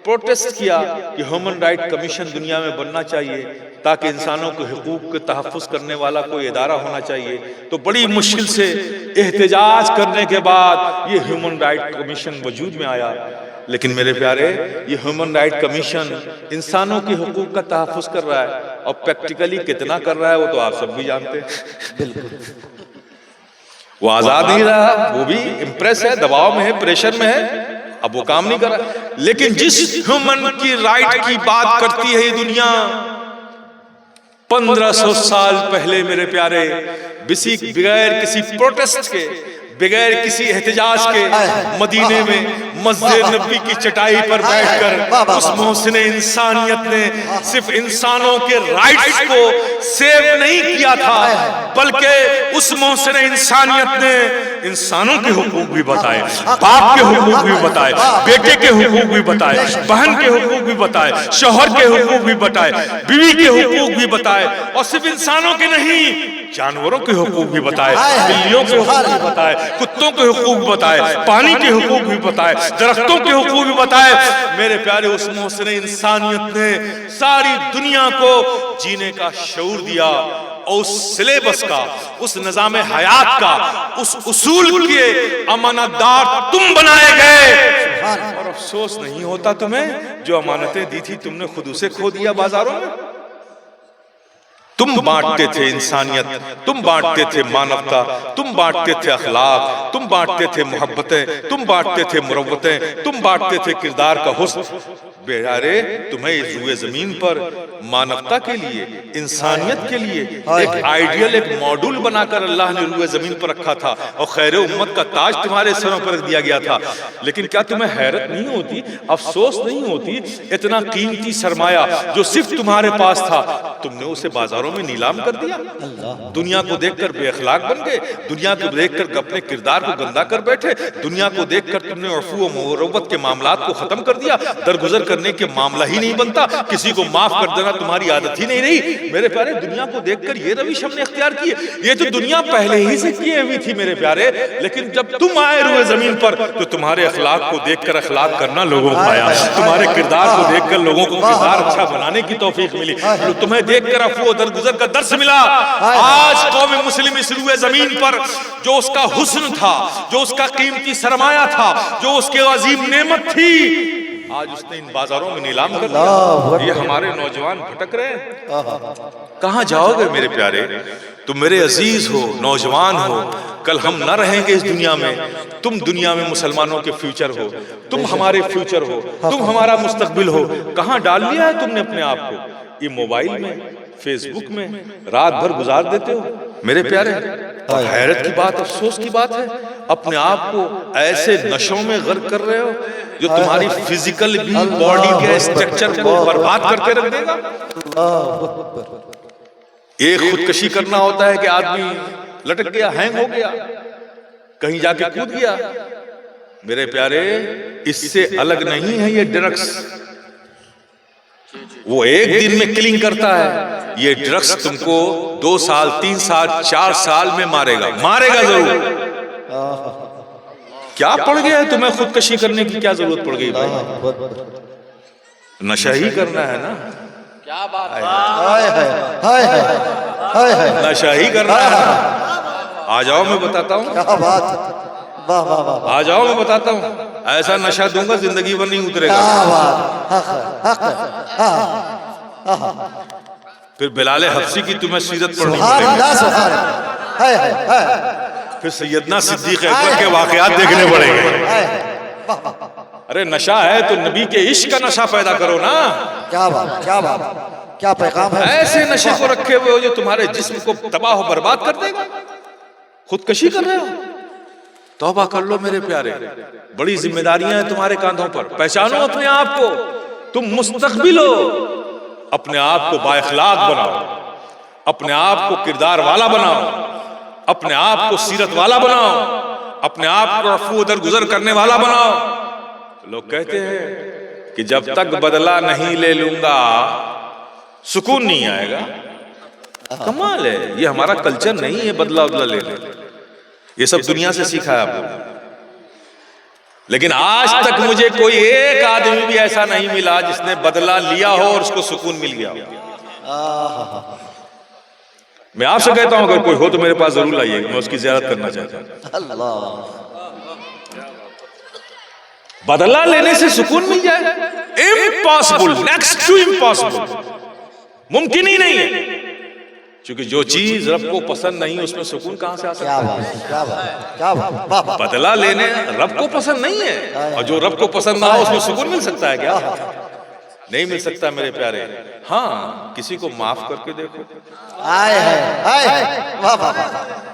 پروٹیسٹ کیا کہ ہیومن رائٹ کمیشن دنیا میں بننا چاہیے تاکہ انسانوں کے حقوق کے تحفظ کرنے والا کوئی ادارہ ہونا چاہیے۔ تو بڑی مشکل سے احتجاج کرنے کے بعد یہ ہیومن رائٹ کمیشن وجود میں آیا۔ لیکن میرے پیارے، یہ ہیومن رائٹ کمیشن انسانوں کے حقوق کا تحفظ کر رہا ہے، اور پریکٹیکلی کتنا کر رہا ہے وہ تو آپ سب بھی جانتے ہیں۔ وہ آزاد نہیں رہا، وہ بھی امپریس ہے، دباؤ میں ہے، پریشر میں ہے، اب وہ کام نہیں کر رہا۔ لیکن جس ہیومن کی رائٹ کی بات کرتی ہے یہ دنیا، 1500 سال پہلے میرے پیارے، بغیر کسی پروٹیسٹ کے، بغیر کسی احتجاج کے، مدینے میں مسجد نبی کی چٹائی پر بیٹھ کر اس محسن انسانیت نے صرف انسانوں کے رائٹس کو سیو نہیں کیا تھا، بلکہ اس محسن انسانیت نے انسانوں کے حقوق بھی بتائے، باپ کے حقوق بھی بتائے، بیٹے کے حقوق بھی بتائے، بہن کے حقوق بھی بتائے، شوہر کے حقوق بھی بتائے، بیوی کے حقوق بھی بتائے، اور صرف انسانوں کے نہیں، جانوروں کے حقوق بھی بتائے، بلیوں کے حقوق بھی بتائے، کتوں کے حقوق بھی بتائے، پانی کے حقوق بھی بتائے، درختوں کے حقوق بھی بتائے۔ میرے پیارے، اس محسن انسانیت نے ساری دنیا کو جینے کا شعور دیا، اور اس سلیبس کا، اس نظام حیات کا، اس اصول کے امانت دار تم بنائے گئے، اور افسوس نہیں ہوتا تمہیں؟ جو امانتیں دی تھی تم نے خود اسے کھو دیا بازاروں میں۔ تم بانٹتے تھے انسانیت، تم بانٹتے تھے مانوتا، تم بانٹتے تھے اخلاق، تم بانٹتے تھے محبتیں، تم بانٹتے تھے مروتیں، تم بانٹتے تھے کردار کا حسن۔ بیچارے تمہیں اس روئے زمین پر مانوتا کے لیے، انسانیت کے لیے ایک آئیڈیل، ایک ماڈل بنا کر اللہ نے روئے زمین پر رکھا تھا، اور خیر امت کا تاج تمہارے سروں پر رکھ دیا گیا تھا. لیکن کیا تمہیں حیرت نہیں ہوتی، افسوس نہیں ہوتی، اتنا قیمتی سرمایہ جو صرف تمہارے پاس تھا تم نے اسے بازاروں میں نیلام کر دیا؟ دنیا کو دیکھ کر بے اخلاق بن گئے، دنیا کو دیکھ کر اپنے کردار کو گندا کر بیٹھے، دنیا کو دیکھ کر تم نے عفو و مروت کے معاملات کو ختم کر دیا، درگزر کرنے کے معاملہ ہی نہیں بنتا، کسی کو معاف کر دینا تمہاری عادت ہی نہیں رہی. میرے پیارے دنیا کو دیکھ کر یہ روش ہم نے اختیار کی ہے. یہ تو دنیا پہلے ہی سے کیے ہوئی تھی میرے پیارے، لیکن جب تم آئے روئے زمین پر تو تمہارے اخلاق کو دیکھ کر اخلاق کرنا لوگوں کو آیا، تمہارے کردار کو دیکھ کر لوگوں کو کردار اچھا بنانے کی توفیق ملی، تمہیں دیکھ کر عفو و درگزر کا درس ملا. آج قوم مسلم اس روئے زمین پر جو اس کا حسن تھا، جو اس کا قیمتی سرمایہ تھا، جو اس کی عظیم نعمت تھی، آج اس نے ان بازاروں میں نیلام کر دیا. یہ ہمارے نوجوان بھٹک رہے ہیں. کہاں جاؤ گے میرے پیارے؟ تم میرے عزیز ہو، نوجوان ہو، کل ہم نہ رہیں گے اس دنیا میں. تم دنیا میں مسلمانوں کے فیوچر ہو، تم ہمارے فیوچر ہو، تم ہمارا مستقبل ہو. کہاں ڈال لیا ہے تم نے اپنے آپ کو؟ یہ موبائل میں، فیس بک میں رات بھر گزار دیتے ہو میرے پیارے. اور حیرت کی بات، افسوس کی بات ہے، اپنے آپ کو ایسے نشوں میں غرق کر رہے ہو جو تمہاری فزیکل بھی باڈی کے اسٹرکچر کو برباد کر کے رکھ دے گا. ایک خودکشی کرنا ہوتا ہے کہ آدمی لٹک گیا، ہینگ ہو گیا، کہیں جا کے کود گیا. میرے پیارے اس سے الگ نہیں ہے یہ ڈرگس. وہ ایک دن میں کلنگ کرتا ہے، یہ ڈرگس تم کو 2 سال 3 سال 4 سال میں مارے گا، مارے گا ضرور. کیا پڑ گیا ہے تمہیں خودکشی کرنے کی؟ کیا ضرورت پڑ گئی بھائی؟ نشہ ہی کرنا ہے نا، کیا بات نشہ ہی کرنا ہے. آ جاؤ میں بتاتا ہوں، آ جاؤ میں بتاتا ہوں. ایسا نشہ دوں گا زندگی بھر نہیں اترے گا. پھر بلال حبشی کی تمہیں سیرت پڑھنی پڑے گی، پھر سیدنا صدیق اکبر کے واقعات دیکھنے پڑیں گے. ارے نشہ ہے تو نبی کے عشق کا نشہ پیدا کرو نا. کیا بات، کیا بات، کیا پیغام ہے. ایسے نشے کو رکھے ہوئے ہو جو تمہارے جسم کو تباہ و برباد کر دے گا. خودکشی کر رہے ہو، توبہ کر لو میرے پیارے. بڑی ذمہ داریاں ہیں تمہارے کاندھوں پر. پہچانو اپنے آپ کو، تم مستقبل ہو. اپنے آپ کو با اخلاق بناؤ، اپنے آپ کو کردار والا بناؤ، اپنے آپ کو سیرت والا بناؤ، اپنے آپ کو عفو و درگزر کرنے والا بناؤ. لوگ کہتے ہیں کہ جب تک بدلہ نہیں لے لوں گا سکون نہیں آئے گا. کمال ہے، یہ ہمارا کلچر نہیں ہے بدلہ لے لے. یہ سب دنیا سے سیکھا ہے آپ نے. لیکن آج تک مجھے کوئی ایک آدمی بھی ایسا نہیں ملا جس نے بدلہ لیا ہو اور اس کو سکون مل گیا ہو. میں آپ سے کہتا ہوں اگر کوئی ہو تو میرے پاس ضرور لائیے، میں اس کی زیارت کرنا چاہتا ہوں. بدلہ لینے سے سکون مل جائے؟ امپاسبل، نیکسٹ ٹو امپاسبل، ممکن ہی نہیں ہے. چونکہ جو چیز رب کو پسند نہیں اس میں سکون کہاں سے آ سکتا ہے؟ بدلہ لینے رب کو پسند نہیں ہے، اور جو رب کو پسند نہ ہو اس میں سکون مل سکتا ہے کیا؟ نہیں مل سکتا میرے پیارے. ہاں کسی کو معاف کر کے دیکھو.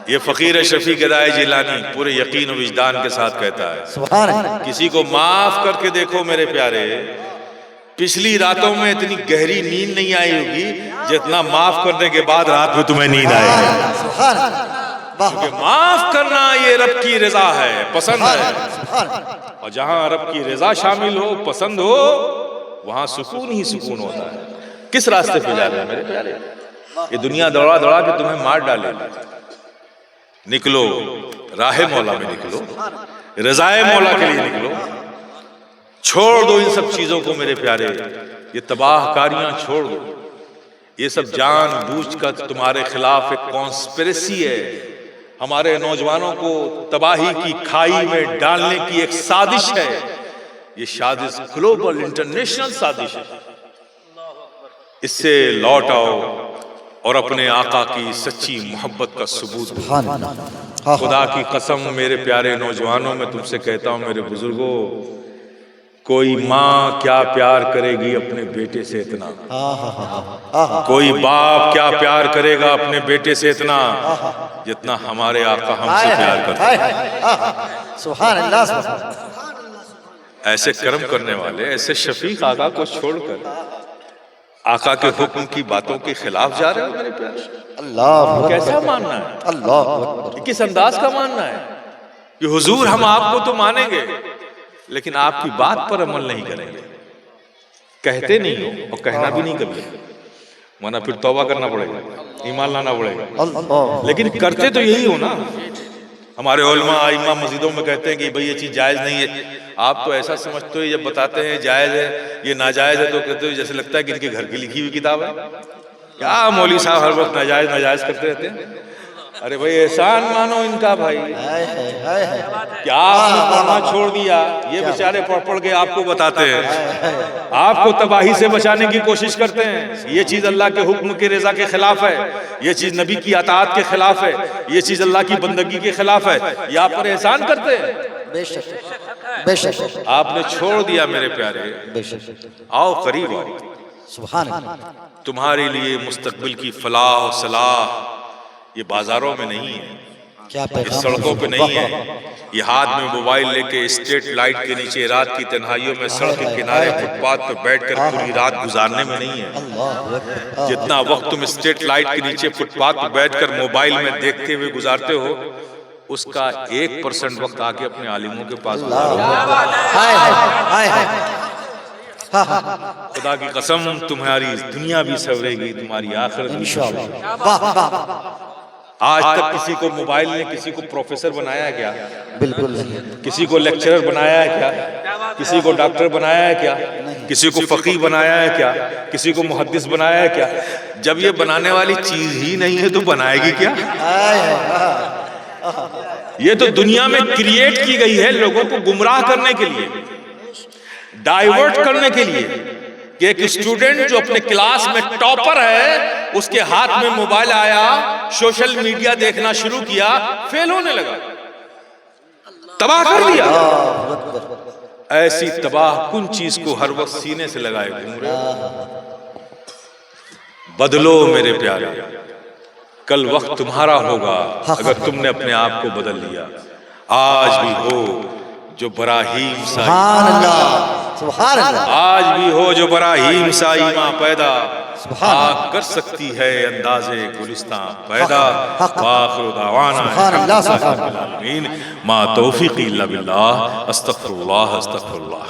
یہ فقیر شفیع گدائے جیلانی پورے یقین و وجدان کے ساتھ کہتا ہے، کسی کو معاف کر کے دیکھو میرے پیارے. پچھلی راتوں میں اتنی گہری نیند نہیں آئی ہوگی جتنا معاف کرنے کے بعد رات میں تمہیں نیند آئے گی. معاف کرنا یہ رب کی رضا ہے، پسند ہے. اور جہاں رب کی رضا شامل ہو، پسند ہو، وہاں سکون ہی سکون ہوتا ہے. کس راستے پہ جا رہے ہیں میرے پیارے؟ یہ دنیا دوڑا دوڑا کے تمہیں مار ڈالے. نکلو راہ مولا میں، نکلو رضائے مولا کے لیے نکلو. چھوڑ دو ان سب چیزوں کو میرے پیارے. یہ تباہ کاریاں چھوڑ دو. یہ سب جان بوجھ کر تمہارے خلاف ایک کانسپریسی ہے. ہمارے نوجوانوں کو تباہی کی کھائی میں ڈالنے کی ایک سازش ہے. یہ سازش گلوبل انٹرنیشنل سازش ہے. اس سے لوٹ آؤ اور اپنے آقا کی سچی محبت کا ثبوت دو. خدا کی قسم میرے پیارے نوجوانوں، میں تم سے کہتا ہوں میرے بزرگوں، کوئی ماں کیا پیار کرے گی اپنے بیٹے سے اتنا، کوئی باپ کیا پیار کرے گا اپنے بیٹے سے اتنا جتنا ہمارے آقا ہم سے پیار کرتے ہیں۔ سبحان اللہ سبحان اللہ۔ ایسے کرم کرنے والے، ایسے شفیق آقا کو چھوڑ کر آقا کے حکم کی باتوں کے خلاف جا رہے ہو میرے پیارے؟ اللہ کیسا ماننا ہے؟ اللہ اکبر۔ کس انداز کا ماننا ہے کہ حضور ہم آپ کو تو مانیں گے لیکن آپ کی بات پر عمل نہیں کریں گے، کہتے نہیں ہو اور کہنا بھی نہیں کبھی، ورنہ پھر توبہ کرنا پڑے گا، ایمان لانا پڑے گا، اللہ لیکن کرتے تو یہی ہو نا۔ ہمارے علماء ائمہ مسجدوں میں کہتے ہیں کہ بھئی یہ چیز جائز نہیں ہے، آپ تو ایسا سمجھتے ہو جب بتاتے ہیں جائز ہے یہ ناجائز ہے تو کہتے ہو جیسے لگتا ہے کہ ان کے گھر کی لکھی ہوئی کتاب ہے، کیا مولوی صاحب ہر وقت ناجائز ناجائز کرتے رہتے ہیں؟ ارے بھائی احسان مانو ان کا بھائی، کیا آپ نے پڑھنا چھوڑ دیا، یہ بیچارے پڑھ پڑھ کے آپ کو بتاتے ہیں، آپ کو تباہی سے بچانے کی کوشش کرتے ہیں، یہ چیز اللہ کے حکم کی رضا کے خلاف ہے، یہ چیز نبی کی اطاعت کے خلاف ہے، یہ چیز اللہ کی بندگی کے خلاف ہے، یہ آپ پر احسان کرتے ہیں۔ بے شک بے شک آپ نے چھوڑ دیا میرے پیارے، بے شک۔ آؤ قریب آؤ، سبحان اللہ۔ تمہارے لیے مستقبل کی فلاح و صلاح یہ بازاروں میں نہیں ہے، کیا یہ پیغام سڑکوں پہ نہیں ہے، یہ ہاتھ میں موبائل لے کے اسٹریٹ لائٹ کے نیچے رات کی تنہائیوں میں سڑک کے کنارے فٹ پاتھ پہ بیٹھ کر پوری رات گزارنے میں نہیں ہے۔ اللہ اکبر۔ جتنا وقت تم اسٹریٹ لائٹ کے نیچے فٹ پاتھ پہ بیٹھ کر موبائل میں دیکھتے ہوئے گزارتے ہو، اس کا 1% وقت آ کے اپنے عالموں کے پاس گزارو۔ ہائے ہائے ہائے۔ خدا کی قسم تمہاری دنیا بھی سنورے گی، تمہاری آخرت بھی سنورے گی۔ واہ واہ۔ آج تک کسی کو موبائل نے کسی کو پروفیسر بنایا ہے کیا؟ بالکل نہیں۔ کسی کو لیکچرر بنایا ہے کیا؟ کسی کو ڈاکٹر بنایا ہے کیا؟ کسی کو فقیہ بنایا ہے کیا؟ کسی کو محدث بنایا ہے کیا؟ جب یہ بنانے والی چیز ہی نہیں ہے تو بنائے گی کیا؟ یہ تو دنیا میں کریٹ کی گئی ہے لوگوں کو گمراہ کرنے کے لیے، ڈائیورٹ کرنے کے لیے، کہ ایک اسٹوڈنٹ جو اپنے کلاس میں ٹاپر ہے اس کے ہاتھ میں موبائل آیا، سوشل میڈیا دیکھنا شروع کیا، فیل ہونے لگا، تباہ کر دیا۔ ایسی تباہ کن چیز کو ہر وقت سینے سے لگائے گھوم رہے۔ بدلو میرے پیارے، کل وقت تمہارا ہوگا اگر تم نے اپنے آپ کو بدل لیا۔ آج بھی ہو جو براہیم سا سبحان اللہ سبحان اللہ۔ آج بھی ہو جو براہیم سا ایمان پیدا، آگ کر سکتی ہے انداز گلستان پیدا۔ وآخر دعوانا سبحان اللہ سبحان رب العالمین، ما توفیقی الا باللہ، استغفر اللہ استغفر اللہ۔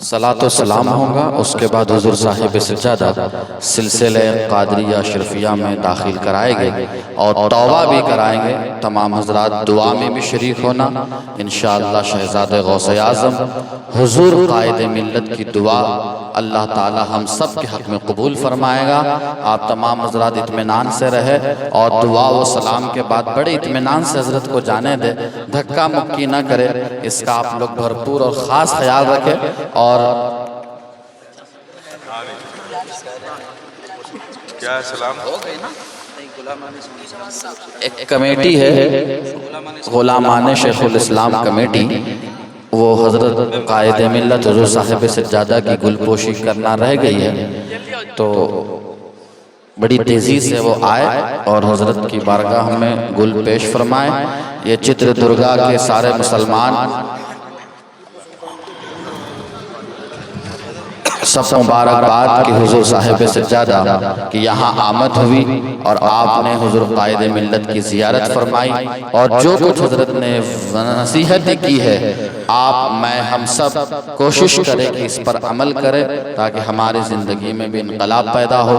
صلاۃ و سلام ہوگا، اس کے بعد حضور صاحب سجادہ سلسلہ قادریہ شرفیہ میں داخل کرائے گے اور توبہ بھی کرائیں گے۔ تمام حضرات دعا میں بھی شریک ہونا انشاءاللہ۔ شہزادہ غوث اعظم حضور قائد ملت کی دعا اللہ تعالی ہم سب کے حق میں قبول فرمائے گا۔ آپ تمام حضرات اطمینان سے رہے اور دعا و سلام کے بعد بڑے اطمینان سے حضرت کو جانے دے، دھکا مکی نہ کرے، اس کا آپ لوگ بھرپور اور خاص خیال رکھیں۔ اور کیا سلام ایک کمیٹی ہے غلامان شیخ الاسلام کمیٹی، وہ حضرت قائد ملت حضور صاحب سجادہ کی گل پوشی کرنا رہ گئی ہے، تو بڑی تیزی سے وہ آئے اور حضرت کی بارگاہ میں گل پیش فرمائے۔ یہ چتر درگا کے سارے مسلمان سب مبارکباد کہ حضور صاحب سجادہ کہ یہاں آمد ہوئی اور آپ نے حضور قائد ملت کی زیارت فرمائی، اور جو کچھ حضرت نے نصیحت کی ہے آپ میں ہم سب کوشش کریں کہ اس پر عمل کریں تاکہ ہماری زندگی میں بھی انقلاب پیدا ہو۔